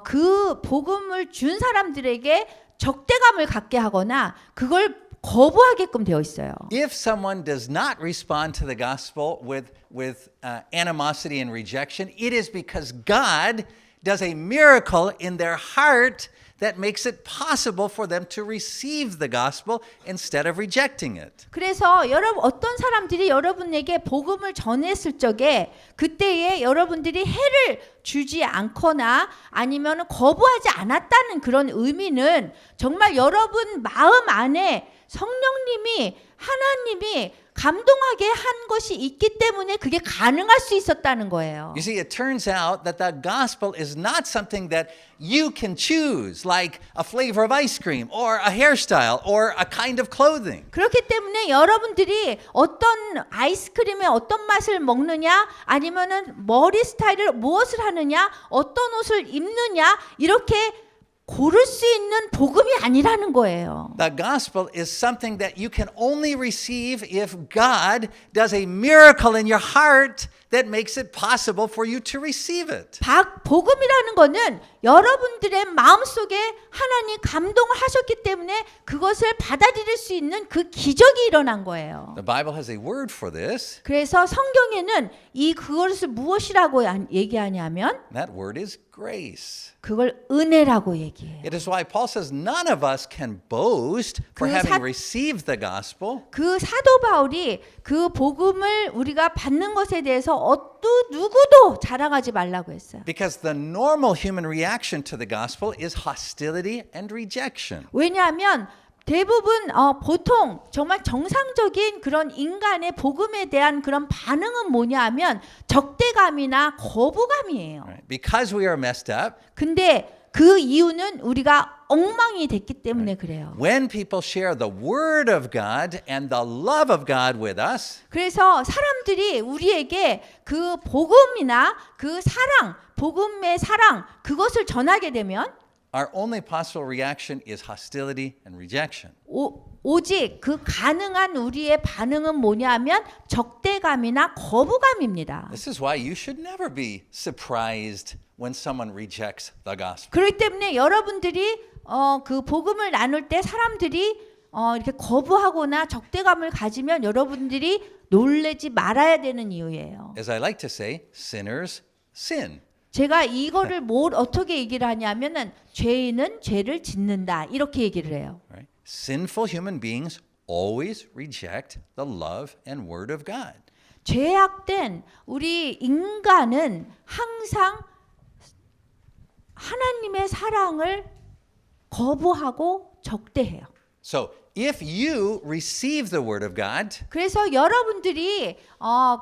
그 복음을 준 사람들에게 적대감을 갖게 하거나 그걸 거부하게끔 되어 있어요. If someone does not respond to the gospel with animosity and rejection, it is because God does a miracle in their heart that makes it possible for them to receive the gospel instead of rejecting it. 그래서 여러분 어떤 사람들이 여러분에게 복음을 전했을 적에 그때에 여러분들이 해를 주지 않거나 아니면 거부하지 않았다는 그런 의미는 정말 여러분 마음 안에 성령님이 하나님이 감동하게 한 것이 있기 때문에 그게 가능할 수 있었다는 거예요. You see, it turns out that the gospel is not something that you can choose, like a flavor of ice cream or a hairstyle or a kind of clothing. 그렇기 때문에 여러분들이 어떤 아이스크림의 어떤 맛을 먹느냐 아니면은 머리 스타일을 무엇을 하느냐 어떤 옷을 입느냐 이렇게 고를 수 있는 복음이 아니라는 거예요. The gospel is something that you can only receive if God does a miracle in your heart that makes it possible for you to receive it. 복음이라는 거는 여러분들의 마음속에 하나님 감동을 하셨기 때문에 그것을 받아들일 수 있는 그 기적이 일어난 거예요. The Bible has a word for this. 그래서 성경에는 그것을 무엇이라고 얘기하냐면 That word is grace. 그걸 은혜라고 얘기해요. It is why Paul says none of us can boast for 그 having received the gospel. 그 사도 바울이 그 복음을 우리가 받는 것에 대해서 누구도 자랑하지 말라고 했어요. Because the normal human reaction to the gospel is hostility and rejection. 왜냐하면 대부분 보통 정말 정상적인 그런 인간의 복음에 대한 그런 반응은 뭐냐 하면 적대감이나 거부감이에요. Right? Because we are messed up, 근데 그 이유는 우리가 엉망이 됐기 때문에 그래요. when people share the word of God and the love of God with us, 그래서 사람들이 우리에게 그 복음이나 그 사랑, 복음의 사랑 그것을 전하게 되면 our only possible reaction is hostility and rejection. 오직 그 가능한 우리의 반응은 뭐냐면 적대감이나 거부감입니다. This is why you should never be surprised when someone rejects the gospel. 그렇기 때문에 여러분들이 그 복음을 나눌 때 사람들이 이렇게 거부하거나 적대감을 가지면 여러분들이 놀라지 말아야 되는 이유예요. As I like to say, sinners sin. 제가 이거를 어떻게 얘기를 하냐면은 죄인은 죄를 짓는다 이렇게 얘기를 해요. Right? Sinful human beings always reject the love and word of God. 죄악된 우리 인간은 항상 하나님의 사랑을 거부하고 적대해요. So if you receive the word of God, 그래서 여러분들이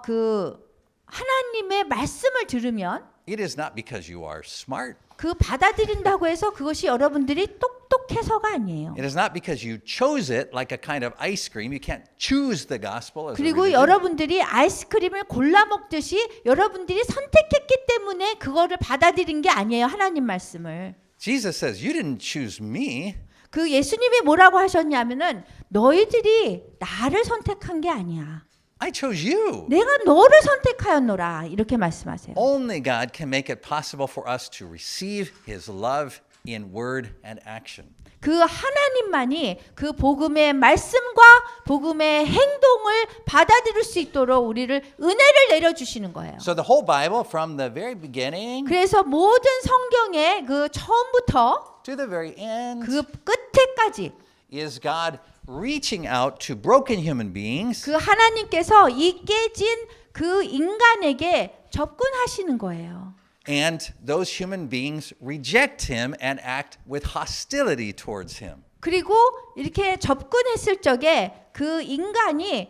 그 하나님의 말씀을 들으면 it is not because you are smart. 그 받아들인다고 해서 그것이 여러분들이 똑똑해서가 아니에요. It is not because you chose it like a kind of ice cream. You can't choose the gospel as a 그리고 religion. 여러분들이 아이스크림을 골라 먹듯이 여러분들이 선택했기 때문에 그거를 받아들인 게 아니에요. 하나님 말씀을. Jesus says, you didn't choose me. 그 예수님이 뭐라고 하셨냐면은 너희들이 나를 선택한 게 아니야. I chose you. 내가 너를 선택하였노라. 이렇게 말씀하세요. Only God can make it possible for us to receive his love in word and action. 그 하나님만이 그 복음의 말씀과 복음의 행동을 받아들일 수 있도록 우리를 은혜를 내려주시는 거예요. So the whole Bible from the very beginning 그래서 모든 성경의 그 처음부터 to the very end 그 끝에까지 is God reaching out to broken human beings 그 하나님께서 이 깨진 그 인간에게 접근하시는 거예요. and those human beings reject him and act with hostility towards him. 그리고 이렇게 접근했을 적에 그 인간이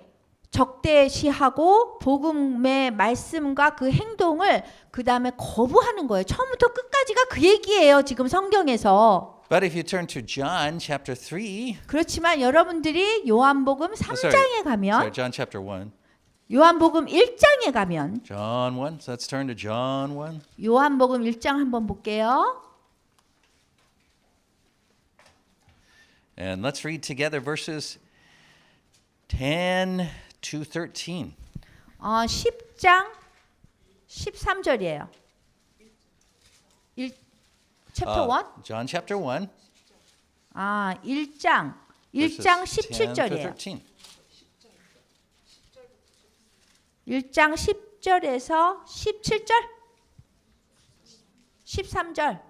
적대시하고 복음의 말씀과 그 행동을 그 다음에 거부하는 거예요. 처음부터 끝까지가 그 얘기예요. 지금 성경에서. But if you turn to John chapter 3, 그렇지만 여러분들이 요한복음 3장에 sorry, 가면 John chapter 1. 요한복음 1장에 가면 John 1. So let's turn to John 1. 요한복음 1장 한번 볼게요. And let's read together verses 10 to 13. 10장 13절이에요. 챕터 1? John chapter 1. 1장 verses 1장 10 to 17절이에요. 13. 1장 10절에서 17절? 13절.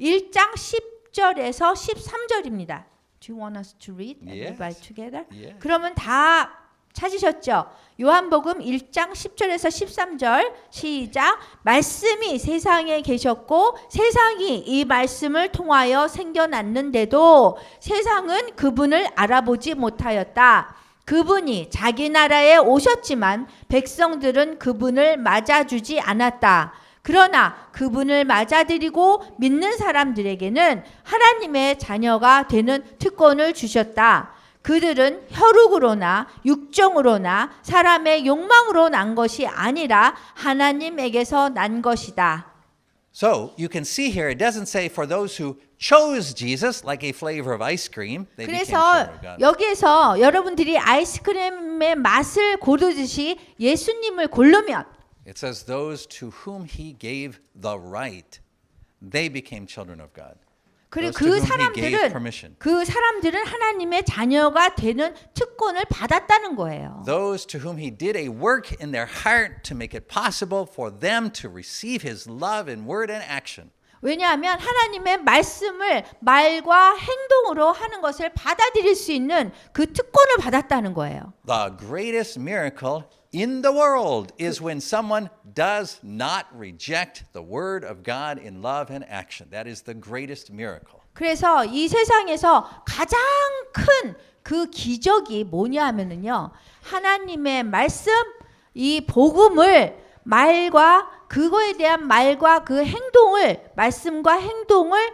1장 10절에서 13절입니다. Do you want us to read everybody Yes. together? Yes. 그러면 다 찾으셨죠? 요한복음 1장 10절에서 13절 시작. 말씀이 세상에 계셨고 세상이 이 말씀을 통하여 생겨났는데도 세상은 그분을 알아보지 못하였다. 그분이 자기 나라에 오셨지만 백성들은 그분을 맞아주지 않았다. 그러나 그분을 맞아들이고 믿는 사람들에게는 하나님의 자녀가 되는 특권을 주셨다. 그들은 혈육으로나 육정으로나 사람의 욕망으로 난 것이 아니라 하나님에게서 난 것이다. So you can see here, it doesn't say for those who chose Jesus like a flavor of ice cream, they became 그래서 children of God. 여기에서 여러분들이 아이스크림의 맛을 고르듯이 예수님을 고르면 It says those to whom he gave the right, they became children of God. 그리고 Those to whom he gave permission. 그 사람들은 하나님의 자녀가 되는 특권을 받았다는 거예요. Those to whom he did a work in their heart to make it possible for them to receive his love in word and action. 왜냐하면 하나님의 말씀을 말과 행동으로 하는 것을 받아들일 수 있는 그 특권을 받았다는 거예요. The greatest miracle in the world is when someone does not reject the word of God in love and action. That is the greatest miracle. 그래서 이 세상에서 가장 큰 그 기적이 뭐냐 하면은요. 하나님의 말씀, 이 복음을 말과 그거에 대한 말과 그 행동을 말씀과 행동을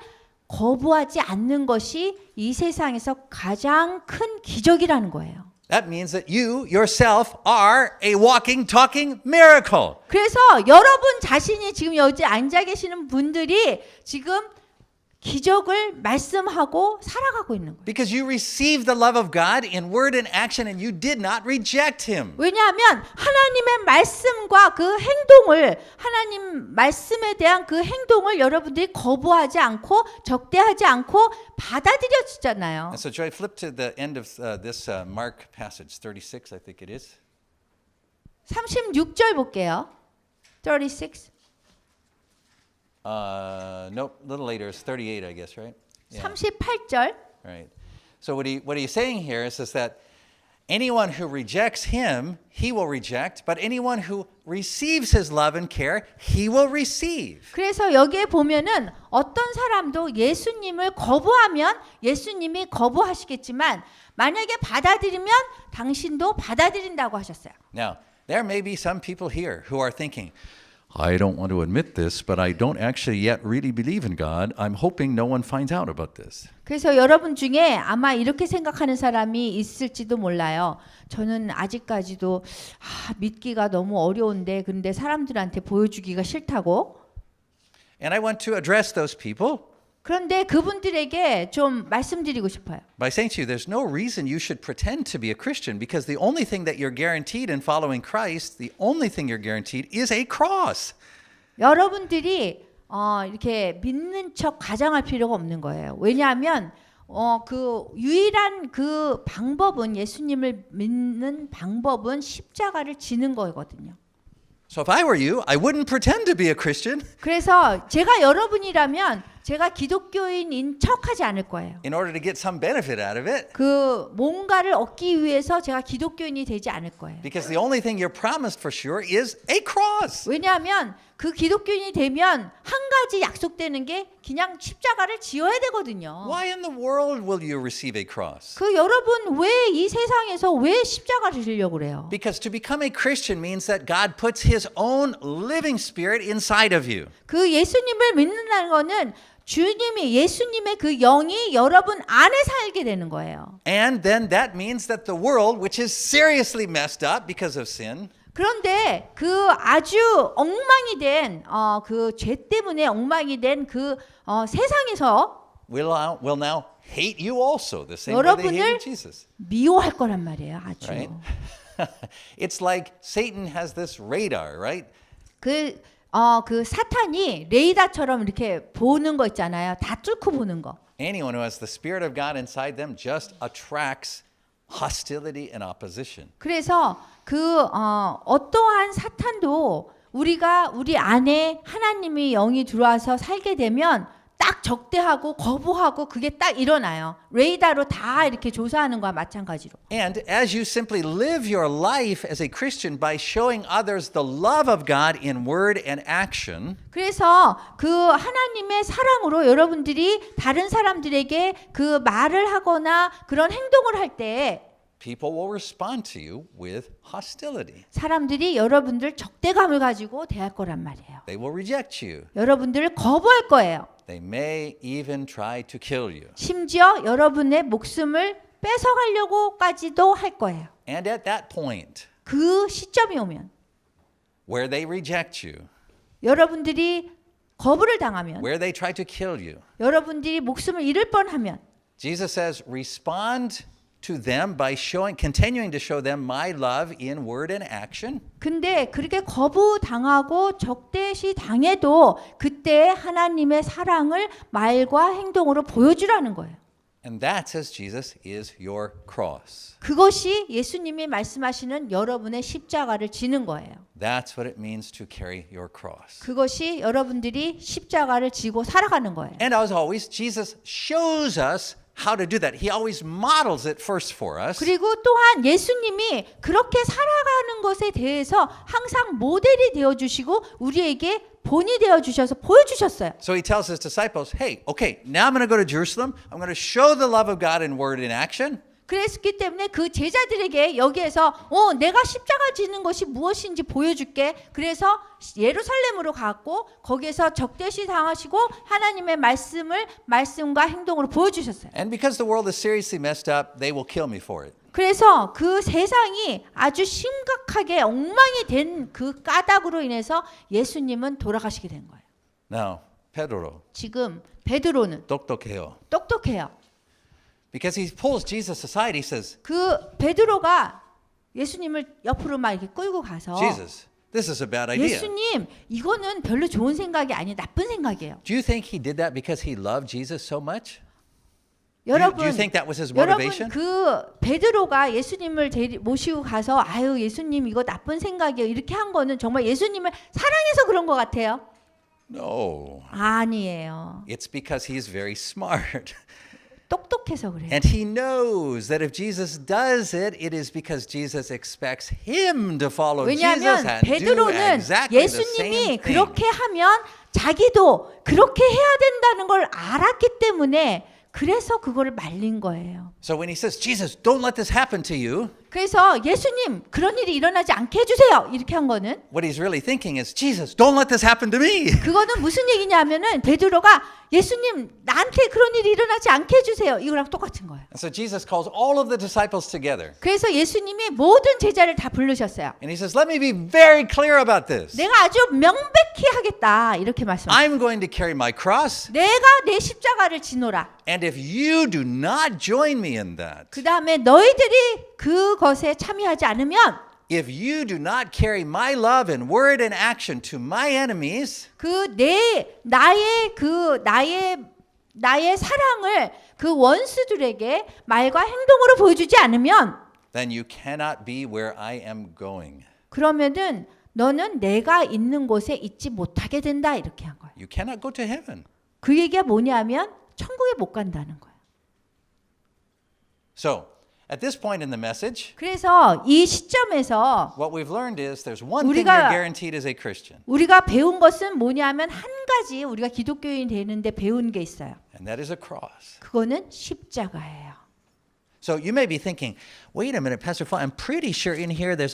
거부하지 않는 것이 이 세상에서 가장 큰 기적이라는 거예요. That means that you yourself are a walking, talking miracle. 그래서 여러분 자신이 지금 여기 앉아 계시는 분들이 지금 기적을 말씀하고 살아가고 있는 거예요. Because you received the love of God in word and action and you did not reject him. 왜냐하면 하나님의 말씀과 그 행동을 하나님 말씀에 대한 그 행동을 여러분들이 거부하지 않고 적대하지 않고 받아들였잖아요. And so Joy, flip to the end of this Mark passage, 36 I think it is. 36절 볼게요. 36. Nope, a little later. It's 38, I guess, right? 38절. Right. So what he's saying here is that anyone who rejects him, he will reject. But anyone who receives his love and care, he will receive. 그래서 여기에 보면은 어떤 사람도 예수님을 거부하면 예수님이 거부하시겠지만 만약에 받아들이면 당신도 받아들인다고 하셨어요. Now, there may be some people here who are thinking, I don't want to admit this, but I don't actually yet really believe in God. I'm hoping no one finds out about this. 그래서 여러분 중에 아마 이렇게 생각하는 사람이 있을지도 몰라요. 저는 아직까지도 믿기가 너무 어려운데 근데 사람들한테 보여주기가 싫다고. And I want to address those people 그런데 그분들에게 좀 말씀드리고 싶어요. by saying to you, there's no reason you should pretend to be a Christian because the only thing that you're guaranteed in following Christ, the only thing you're guaranteed is a cross. 여러분들이 이렇게 믿는 척 가장할 필요가 없는 거예요. 왜냐하면 그 유일한 그 방법은 예수님을 믿는 방법은 십자가를 지는 거거든요. So if I were you, I wouldn't pretend to be a Christian 그래서 제가 여러분이라면 제가 기독교인인 척하지 않을 거예요. in order to get some benefit out of it. 그 뭔가를 얻기 위해서 제가 기독교인이 되지 않을 거예요. Because the only thing you're promised for sure is a cross. 왜냐하면 그 기독교인이 되면 한 가지 약속되는 게 그냥 십자가를 지어야 되거든요. Why in the world will you receive a cross? 그 여러분 왜 이 세상에서 왜 십자가를 지려고 그래요? Because to become a Christian means that God puts his own living spirit inside of you. 그 예수님을 믿는다는 거는 주님이 예수님의 그 영이 여러분 안에 살게 되는 거예요. And then that means that the world, which is seriously messed up because of sin, 그런데 그 아주 엉망이 된 그 죄 때문에 엉망이 된 그 세상에서 will now hate you also the same way they hated Jesus. 미워할 거란 말이에요. 아주. Right? It's like Satan has this radar, right? 그 사탄이 레이더처럼 이렇게 보는 거 있잖아요. 다 뚫고 보는 거. Anyone who has the Spirit of God inside them just attracts hostility and opposition. 그래서 그 어떠한 사탄도 우리가 우리 안에 하나님의 영이 들어와서 살게 되면 딱 적대하고 거부하고 그게 딱 일어나요. 레이더로 다 이렇게 조사하는 거와 마찬가지로. And as you simply live your life as a Christian by showing others the love of God in word and action, 그래서 그 하나님의 사랑으로 여러분들이 다른 사람들에게 그 말을 하거나 그런 행동을 할 때 people will respond to you with hostility. 사람들이 여러분들 적대감을 가지고 대할 거란 말이에요. They will reject you. 여러분들을 거부할 거예요. They may even try to kill you. 심지어 여러분의 목숨을 뺏어가려고까지도 할 거예요. And at that point, 그 시점이 오면 where they reject you, 여러분들이 거부를 당하면 where they try to kill you, 여러분들이 목숨을 잃을 뻔하면 Jesus says, respond to them by continuing to show them my love in word and action. 근데 그렇게 거부당하고 적대시 당해도 그때 하나님의 사랑을 말과 행동으로 보여주라는 거예요. And that, says Jesus, is your cross. 그것이 예수님이 말씀하시는 여러분의 십자가를 지는 거예요. That's what it means to carry your cross. 그것이 여러분들이 십자가를 지고 살아가는 거예요. And as always, Jesus shows us how to do that. He always models it first for us. 그리고 또한 예수님이 그렇게 살아가는 것에 대해서 항상 모델이 되어 주시고 우리에게 본이 되어 주셔서 보여주셨어요. So he tells his disciples, hey, okay, now I'm going to go to Jerusalem. I'm going to show the love of God in word and action. 그랬기 때문에 그 제자들에게 여기에서 내가 십자가 지는 것이 무엇인지 보여줄게. 그래서 예루살렘으로 갔고 거기에서 적대시 당하시고 하나님의 말씀과 행동으로 보여주셨어요. And because the world is seriously messed up, they will kill me for it. 그래서 그 세상이 아주 심각하게 엉망이 된 그 까닭으로 인해서 예수님은 돌아가시게 된 거예요. Now, Pedro, 지금 베드로는 똑똑해요. 똑똑해요. Because he pulls Jesus aside, he says, 그 베드로가 예수님을 옆으로 막 이렇게 끌고 가서 Jesus, this is a bad idea. 예수님 이거는 별로 좋은 생각이 아니에요. 나쁜 생각이에요. Do you think he did that because he loved Jesus so much? 여러분, Do you think that was his 여러분 motivation? 그 베드로가 예수님을 모시고 가서 아유 예수님 이거 나쁜 생각이에요. 이렇게 한 거는 정말 예수님을 사랑해서 그런 것 같아요. No. 아니에요. It's because he's very smart. 똑똑해서 그래요. And he knows that if Jesus does it, it is because Jesus expects him to follow Jesus 왜냐하면 and do 베드로는 exactly the same 예수님이 thing. 그렇게 하면 자기도 그렇게 해야 된다는 걸 알았기 때문에 그래서 그거를 말린 거예요. So when he says, Jesus, don't let this happen to you, 그래서 예수님 그런 일이 일어나지 않게 해주세요. 이렇게 한 거는 what he's really thinking is, Jesus, don't let this happen to me. 그거는 무슨 얘기냐면은 베드로가 예수님 나한테 그런 일이 일어나지 않게 해주세요. 이거랑 똑같은 거예요. And so Jesus calls all of the disciples together. 그래서 예수님이 모든 제자를 다 부르셨어요. And he says, let me be very clear about this. 내가 아주 명백히 하겠다. 이렇게 말씀하셨어요. I'm going to carry my cross. 내가 내 십자가를 지노라. And if you do not join me in that, 그 다음에 너희들이 그것에 참여하지 않으면 if you do not carry my love in word and 나의 사랑을 그 원수들에게 말과 행동으로 보여주지 않으면 then you cannot be where I am going. 그러면은 너는 내가 있는 곳에 있지 못하게 된다 이렇게 한 거예요. You cannot go to heaven. 그 얘기가 뭐냐면 천국에 못 간다는 거예요. So, at this point in the message, 그래서 이 시점에서 what we've learned is there's one thing 우리가- you're guaranteed as a Christian, 우리가 배운 것은 뭐냐면 한 가지 우리가 기독교인이 되는데 배운 게 있어요. and that is a cross. 그거는 십자가예요. So you may be thinking, wait a minute, Pastor Paul, I'm pretty sure in here there's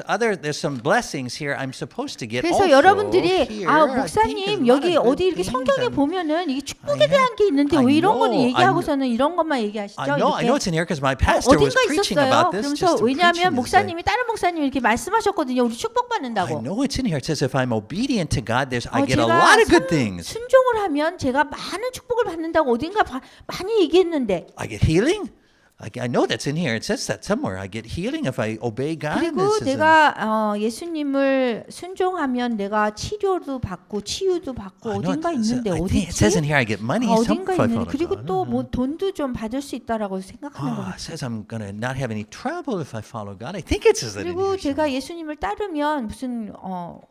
some blessings here I'm supposed to get 그래서 also 여러분들이 here. 아 I think there's 목사님 a lot 여기 of good 어디 이렇게 things 성경에 and- 보면은 이게 축복에 I 대한 게 있는데 know, 왜 이런 거는 I 얘기하고서는 이런 것만 얘기하시죠? I know 이렇게. it's in here because my pastor was 어딘가 preaching 있었어요. about this. 그러면서 just preaching 왜냐하면 this 목사님이 다른 목사님이 이렇게 말씀하셨거든요. 우리 I 축복받는다고. know it's in here. It says if I'm obedient to God, I get a 제가 lot of good things. 순종을 하면 제가 많은 축복을 받는다고 어딘가 많이 얘기했는데 I get healing. I know that's in here. It says that somewhere. I get healing if I obey God. 그리고 This is in- 내가 예수님을 순종하면 내가 치료도 받고 치유도 받고 I know 어딘가 it says- 있는데 I 어디 think it says in 있지? here I get money. 어딘가 if I 있는데 follow 그리고 God. 또 뭐 돈도 좀 받을 수 있다라고 생각하는 것 It 같아요. says I'm gonna not have any trouble if I follow God. I think it says that in 그리고 here. 제가 예수님을 따르면 무슨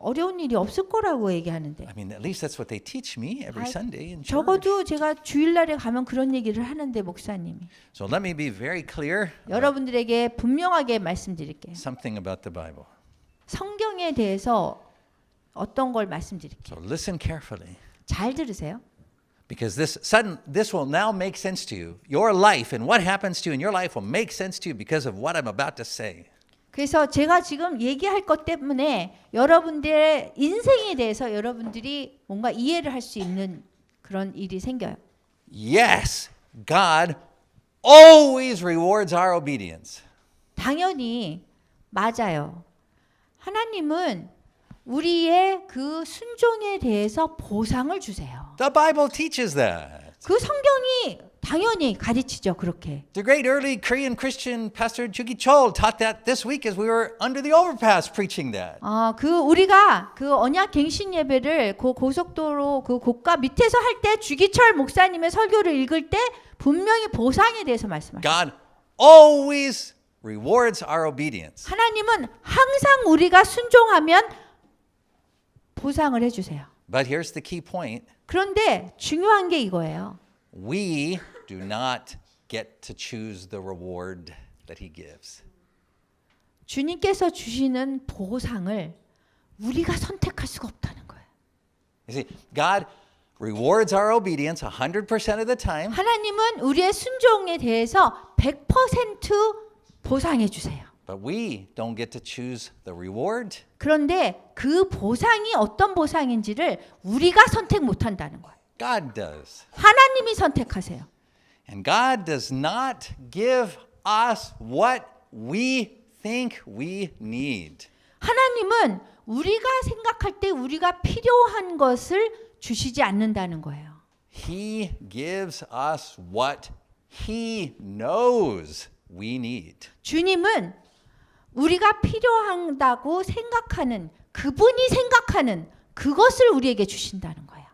어려운 일이 없을 거라고 얘기하는데 I mean, at least that's what they teach me every 아, Sunday in church. 적어도 제가 주일날에 가면 그런 얘기를 하는데 목사님이 So let me be very clear. 여러분들에게 분명하게 말씀드릴게요. Something about the Bible. 성경에 대해서 어떤 걸 말씀드릴게요. So listen carefully, 잘 들으세요. because this will now make sense to you. Your life and what happens to you in your life will make sense to you because of what I'm about to say. 그래서 제가 지금 얘기할 것 때문에 여러분들의 인생에 대해서 여러분들이 뭔가 이해를 할 수 있는 그런 일이 생겨요. Yes, God always rewards our obedience. 당연히 맞아요. 하나님은 우리의 그 순종에 대해서 보상을 주세요. The Bible teaches that. 그 성경이 당연히 가르치죠. 그렇게. The great early Korean Christian pastor Jugi Chol taught that this week as we were under the overpass preaching that. 우리가 그 언약 갱신 예배를 그 고속도로 그 고가 밑에서 할 때 주기철 목사님의 설교를 읽을 때 분명히 보상에 대해서 말씀하셨어요. God always rewards our obedience. 하나님은 항상 우리가 순종하면 보상을 해주세요. But here's the key point. 그런데 중요한 게 이거예요. We do not get to choose the reward that he gives. 주님께서 주시는 보상을 우리가 선택할 수가 없다는 거예요. You see, God rewards our obedience 100% of the time, 하나님은 우리의 순종에 대해서 100% 보상해 주세요. but we don't get to choose the reward. 그런데 그 보상이 어떤 보상인지를 우리가 선택 못 한다는 거예요. God does. 하나님이 선택하세요. And God does not give us what we think we need. 하나님은 우리가 생각할 때 우리가 필요한 것을 주시지 않는다는 거예요. He gives us what he knows we need. 주님은 우리가 필요하다고 생각하는 그분이 생각하는 그것을 우리에게 주신다는 거예요.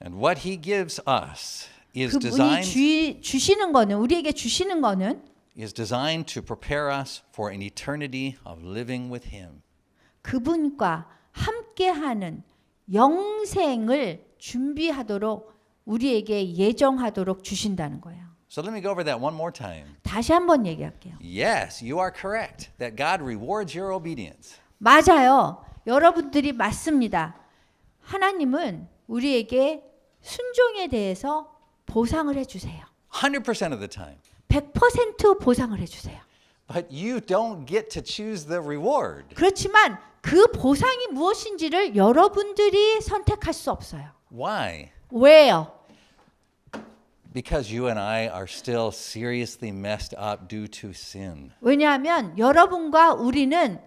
And what he gives us is 그분이 주시는 거는 우리에게 주시는 거는 designed to prepare us for an eternity of living with him. 그분과 함께하는 영생을 준비하도록 우리에게 예정하도록 주신다는 거예요. So let me go over that one more time. 다시 한번 얘기할게요. Yes, you are correct that God rewards your obedience. 맞아요. 여러분들이 맞습니다. 하나님은 우리에게 순종에 대해서 보상을 해주세요. 100% of the time. 100% 보상을 해주세요. But you don't get to choose the reward. 그렇지만 그 보상이 무엇인지를 여러분들이 선택할 수 없어요. Why? 왜요? Because you and I are still seriously messed up due to sin. 왜냐하면 여러분과 우리는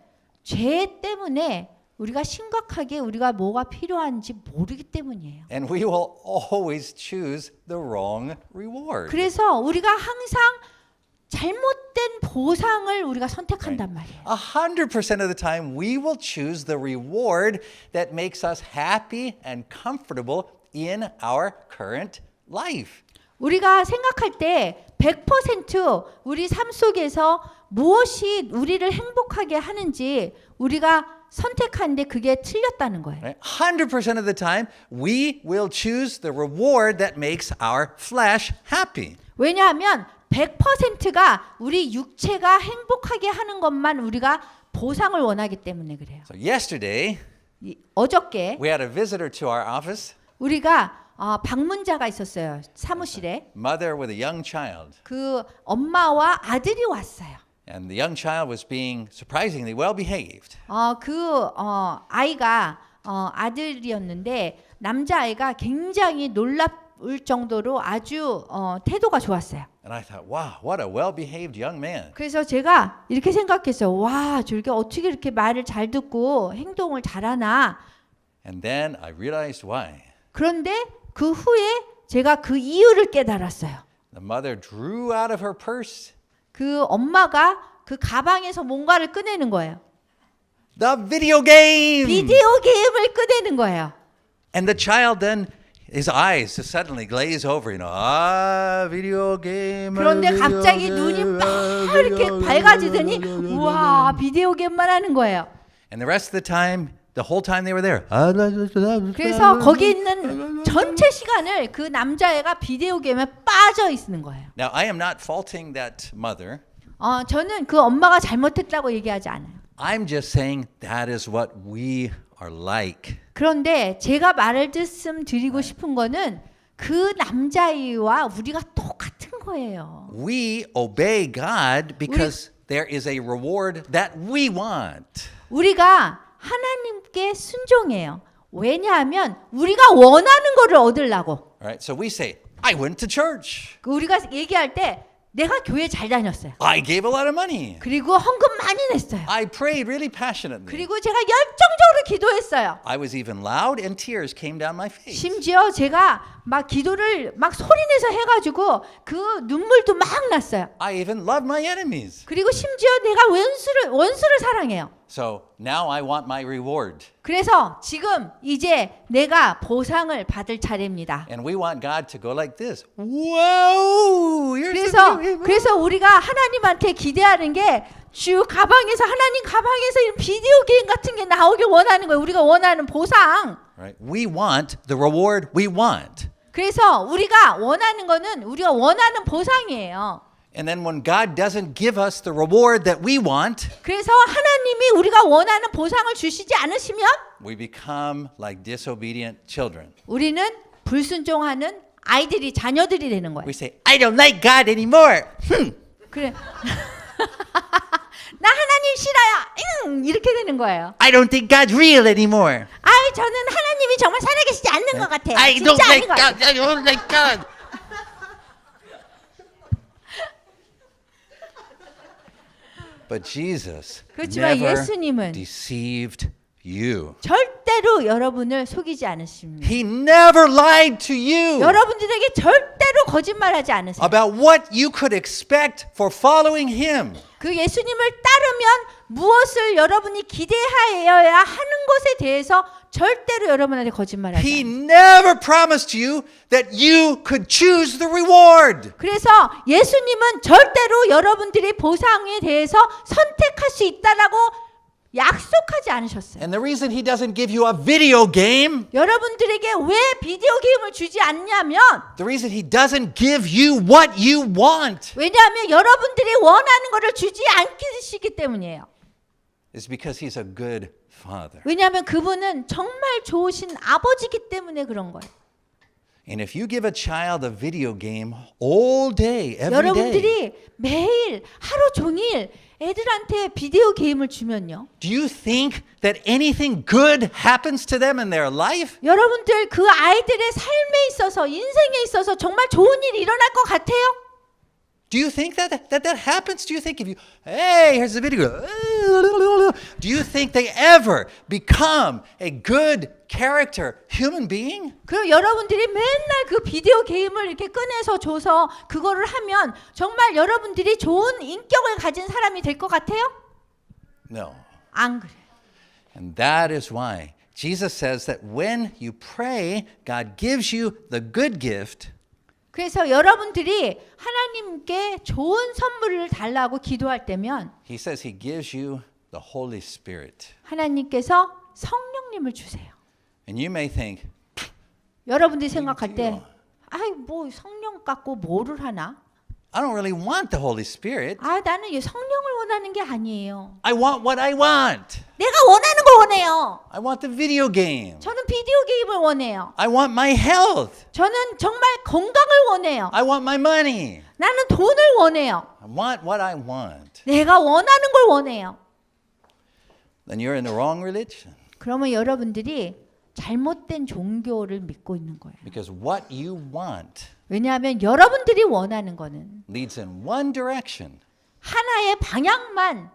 죄 때문에 우리가 심각하게 우리가 뭐가 필요한지 모르기 때문이에요. And we will always choose the wrong reward. 그래서 우리가 항상 잘못된 보상을 우리가 선택한단 말이에요. 100% of the time, we will choose the reward that makes us happy and comfortable in our current life. 우리가 생각할 때 100% 우리 삶 속에서 무엇이 우리를 행복하게 하는지 우리가 선택하는데 그게 틀렸다는 거예요. Right? 100% of the time, we will choose the reward that makes our flesh happy. 왜냐하면 100%가 우리 육체가 행복하게 하는 것만 우리가 보상을 원하기 때문에 그래요. So yesterday, 어저께 we had a visitor to our office, 우리가 방문자가 있었어요. 사무실에. mother with a young child. 그 엄마와 아들이 왔어요. And the young child was being surprisingly well behaved. 아이가 아들이었는데 남자아이가 굉장히 놀라울 정도로 아주 태도가 좋았어요. And I thought, wow, what a well behaved young man. 그래서 제가 이렇게 생각했어요. 와, 저게 어떻게 이렇게 말을 잘 듣고 행동을 잘하나. And then I realized why. 그런데 그 후에 제가 그 이유를 깨달았어요. The mother drew out of her purse 그 엄마가 그 가방에서 뭔가를 꺼내는 거예요. the video game. 비디오 게임을 꺼내는 거예요. And the child then, his eyes just suddenly glaze over, video game. 그런데 갑자기 눈이 막 이렇게 밝아지더니 우와, 비디오 게임만 하는 거예요. And the rest of the time, the whole time they were there. 그래서 거기 있는 전체 시간을 그 남자애가 비디오 게임에 빠져 있는 거예요. Now, I am not faulting that mother. 저는 그 엄마가 잘못했다고 얘기하지 않아요. I'm just saying that is what we are like. 그런데 제가 말씀드리고 싶은 거는 그 남자애와 우리가 똑같은 거예요. We obey God because there is a reward that we want. 우리가 하나님께 순종해요. 왜냐하면 우리가 원하는 거를 얻으려고. Right? So we say, I went to church. 우리가 얘기할 때 내가 교회 잘 다녔어요. I gave a lot of money. 그리고 헌금 많이 냈어요. I prayed really passionately. 그리고 제가 열정적으로 기도했어요. I was even loud and tears came down my face. 심지어 제가 막 기도를 막 소리내서 해가지고 그 눈물도 막 났어요. I even loved my enemies. 그리고 심지어 내가 원수를 사랑해요. So now I want my reward. 그래서 지금 이제 내가 보상을 받을 차례입니다. And we want God to go like this. Whoa! 그래서 우리가 하나님한테 기대하는 게 주 가방에서 하나님 가방에서 이런 비디오 게임 같은 게 나오길 원하는 거예요. 우리가 원하는 보상. Right? We want the reward we want. 그래서 우리가 원하는 거는 우리가 원하는 보상이에요. And then when God doesn't give us the reward that we want, 그래서 하나님이 우리가 원하는 보상을 주시지 않으시면 we become like disobedient children. 우리는 불순종하는 아이들이 자녀들이 되는 거예요. We say, I don't like God anymore. 그래. 나 하나님 싫어요. 이렇게 되는 거예요. I don't think God's real anymore. 아이, 저는 하나님이 정말 살아계시지 않는 것 같아요. I 진짜 don't 아닌 like 것 같아요. God. I don't like God. But Jesus 그렇지만 never 예수님은 deceived you. 절대로 여러분을 속이지 않으십니다. He never lied to you 여러분들에게 절대로 거짓말하지 않으세요. about what you could expect for following him. 그 예수님을 따르면 무엇을 여러분이 기대하여야 하는 것에 대해서 절대로 여러분한테 거짓말하지 He 않아요. never promised you that you could choose the reward. 그래서 예수님은 절대로 여러분들이 보상에 대해서 선택할 수 있다라고 약속하지 않으셨어요. And the reason he doesn't give you a video game, 여러분들에게 왜 비디오 게임을 주지 않냐면 the reason he doesn't give you what you want 왜냐하면 여러분들이 원하는 것을 주지 않으시기 때문이에요. is because he's a good father. 왜냐하면 그분은 정말 좋으신 아버지기 때문에 그런 거예요. And if you give a child a video game all day, every day, 여러분들이 매일 하루 종일 애들한테 비디오 게임을 주면요. do you think that anything good happens to them in their life? 여러분들 그 아이들의 삶에 있어서 인생에 있어서 정말 좋은 일이 일어날 것 같아요? Do you think that happens? Do you think if you, hey, here's the video. Do you think they ever become a good character human being? 그럼 여러분들이 맨날 그 비디오 게임을 이렇게 꺼내서 줘서 그거를 하면 정말 여러분들이 좋은 인격을 가진 사람이 될 것 같아요? No. 안 그래요. And that is why Jesus says that when you pray, God gives you the good gift. 그래서 여러분들이 하나님께 좋은 선물을 달라고 기도할 때면 He says He gives you the Holy Spirit. 하나님께서 성령님을 주세요. And you may think, 여러분들이 생각할 때 deal. 아이 뭐 성령 갖고 뭐를 하나? I don't really want the Holy Spirit. 아 나는 이 성령을 원하는 게 아니에요. I want what I want. 내가 원하는 걸 원해요. I want the video game. 저는 비디오 게임을 원해요. I want my health. 저는 정말 건강을 원해요. I want my money. 나는 돈을 원해요. I want what I want. 내가 원하는 걸 원해요. Then you're in the wrong religion. 그러면 여러분들이 잘못된 종교를 믿고 있는 거예요. Because what you want 왜냐하면 여러분들이 원하는 거는 leads in one direction. 하나의 방향만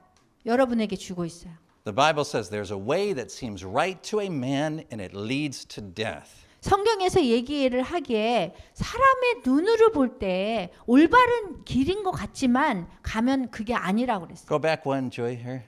여러분에게 주고 있어요. The Bible says there's a way that seems right to a man and it leads to death. 성경에서 얘기를 하기에 사람의 눈으로 볼 때 올바른 길인 것 같지만 가면 그게 아니라고 그랬어요. Go back one, Joy, here.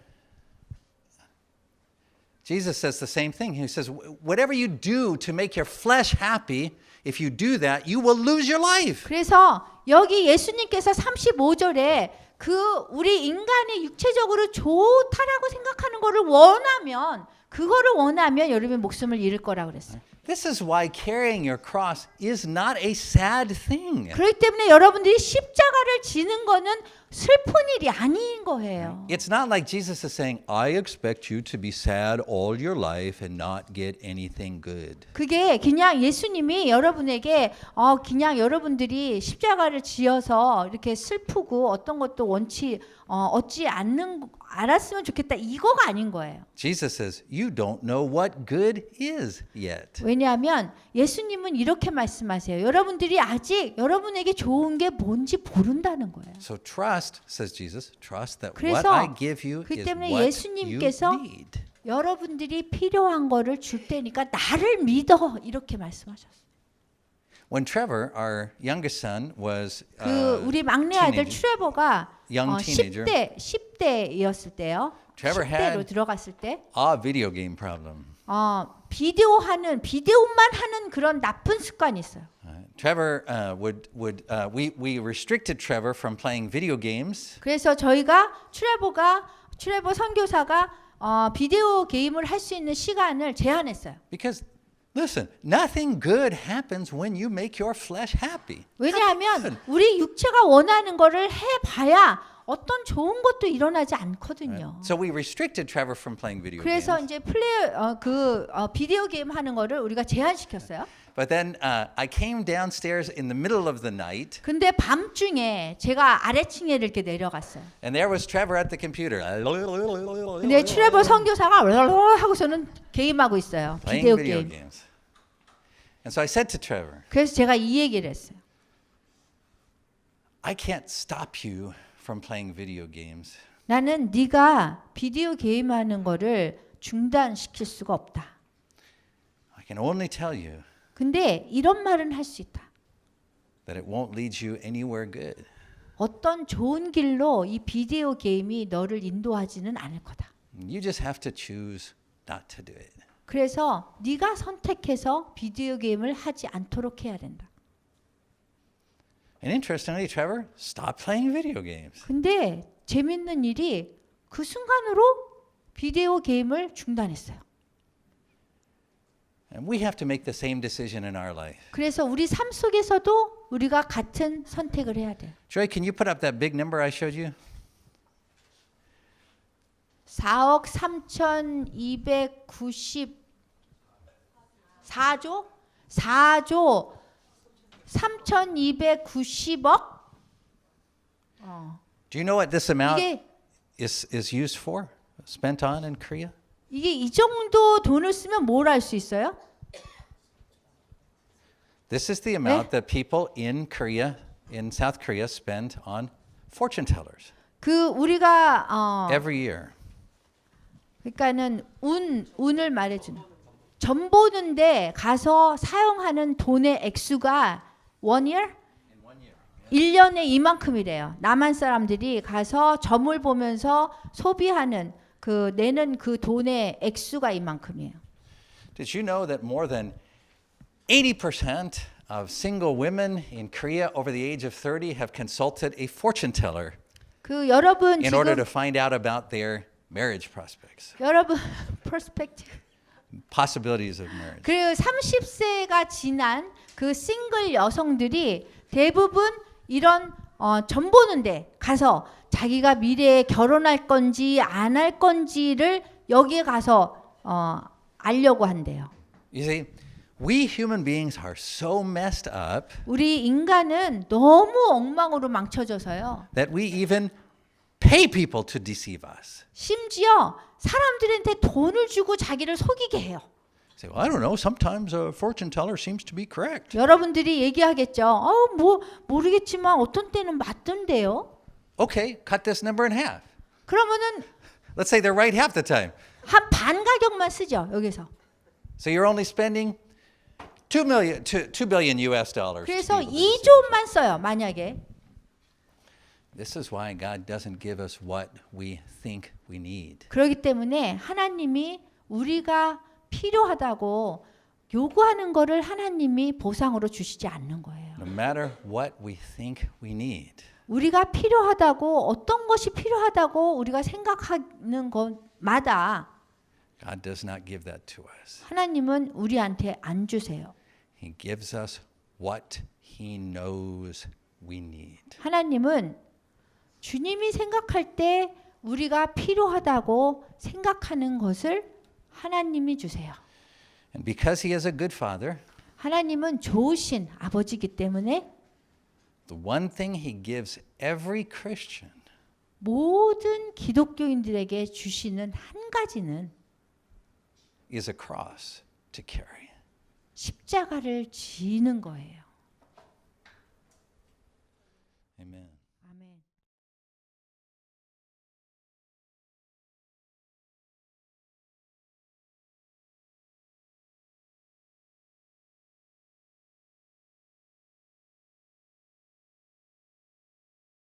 Jesus says the same thing. He says, whatever you do to make your flesh happy, if you do that, you will lose your life. 그래서 여기 예수님께서 35절에 그 우리 인간이 육체적으로 좋다라고 생각하는 거를 원하면 그거를 원하면 여러분의 목숨을 잃을 거라고 그랬어요. This is why carrying your cross is not a sad thing. 그렇기 때문에 여러분들이 십자가를 지는 거는 슬픈 일이 아닌 거예요. It's not like Jesus is saying, I expect you to be sad all your life and not get anything good. 그게 그냥 예수님이 여러분에게 그냥 여러분들이 십자가를 지어서 이렇게 슬프고 어떤 것도 얻지 않았으면 좋겠다 이거가 아닌 거예요. Jesus says, you don't know what good is yet. 왜냐하면 예수님은 이렇게 말씀하세요. 여러분들이 아직 여러분에게 좋은 게 뭔지 모른다는 거예요. So trust, says Jesus, trust that what 그래서 I give you 그 is 때문에 what you 예수님께서 need. 여러분들이 필요한 거를 줄 테니까 나를 믿어 이렇게 말씀하셨어요. When Trevor, our youngest son, was 우리 막내 아들 teenager, 트레버가 young teenager, 10대였을 때요. Trevor 10대로 had 들어갔을 때 a video game problem. 비디오만 하는 그런 나쁜 습관이 있어요. Trevor we restricted Trevor from playing video games 그래서 저희가 트레버 선교사가 비디오 게임을 할 수 있는 시간을 제한했어요. because listen, nothing good happens when you make your flesh happy. 왜냐하면 우리 육체가 원하는 거를 해봐야 어떤 좋은 것도 일어나지 않거든요. So we restricted Trevor from playing video 그래서 games. 이제 비디오 게임 하는 거를 우리가 제한시켰어요. But then I came downstairs in the middle of the night, 근데 밤중에 제가 아래층에 이렇게 내려갔어요. and there was Trevor at the computer. 근데 트레버 선교사가 하고서는 게임하고 있어요. Playing 비디오 video 게임. games. And so I said to Trevor, 그래서 제가 이 얘기를 했어요. I can't stop you from playing video games. 나는 네가 비디오 게임하는 거를 중단시킬 수가 없다. I can only tell you 근데 이런 말은 할 수 있다. that it won't lead you anywhere good. 어떤 좋은 길로 이 비디오 게임이 너를 인도하지는 않을 거다. You just have to choose not to do it. 그래서 네가 선택해서 비디오 게임을 하지 않도록 해야 된다. And interestingly, Trevor stopped playing video games. 근데 재밌는 일이 그 순간으로 비디오 게임을 중단했어요. And we have to make the same decision in our life. 그래서 우리 삶 속에서도 우리가 같은 선택을 해야 돼요. Joy, can you put up that big number I showed you? 4억 3,294조 4조 3,290억 Do you know what this amount 이게 is used for? Spent on in Korea? 이 정도 돈을 쓰면 뭘 할 수 있어요? This is the amount that people in Korea, in South Korea, spend on fortune tellers 우리가 every year. 그러니까는 운을 말해주는 점 보는데 가서 사용하는 돈의 액수가 one year? 1년에 이만큼이래요. 남한 사람들이 가서 점을 보면서 소비하는 내는 그 돈의 액수가 이만큼이에요. Did you know that more than 80% of single women in Korea over the age of 30 have consulted a fortune teller 그 여러분 in order to 지금 find out about their marriage prospects, 여러분 퍼스펙티브 possibilities of marriage. 그 30세가 지난 그 싱글 여성들이 대부분 이런 점 보는데 가서 자기가 미래에 결혼할 건지 안 할 건지를 여기에 가서 알려고 한대요. You see, we human beings are so messed up 우리 인간은 너무 엉망으로 망쳐져서요. that we even pay people to deceive us. 심지어 사람들한테 돈을 주고 자기를 속이게 해요. Say, well, I don't know. Sometimes a fortune teller seems to be correct. 여러분들이 얘기하겠죠. 뭐 모르겠지만 어떤 때는 맞던데요. Okay, cut this number in half. 그러면은 Let's say they're right half the time. 한 반 가격만 쓰죠. 여기서. So you're only spending 2 billion US dollars. 그래서 2조만 써요. 만약에. This is why God doesn't give us what we think we need. 그렇기 때문에 하나님이 우리가 필요하다고 요구하는 거를 하나님이 보상으로 주시지 않는 거예요. No matter what we think we need. 우리가 필요하다고 어떤 것이 필요하다고 우리가 생각하는 것마다 God does not give that to us. 하나님은 우리한테 안 주세요. He gives us what He knows we need. 하나님은 주님이 생각할 때 우리가 필요하다고 생각하는 것을 하나님이 주세요. And because He is a good Father, 하나님은 좋으신 아버지이기 때문에 the one thing He gives every Christian 모든 기독교인들에게 주시는 한 가지는 is a cross to carry. 십자가를 지는 거예요. Amen.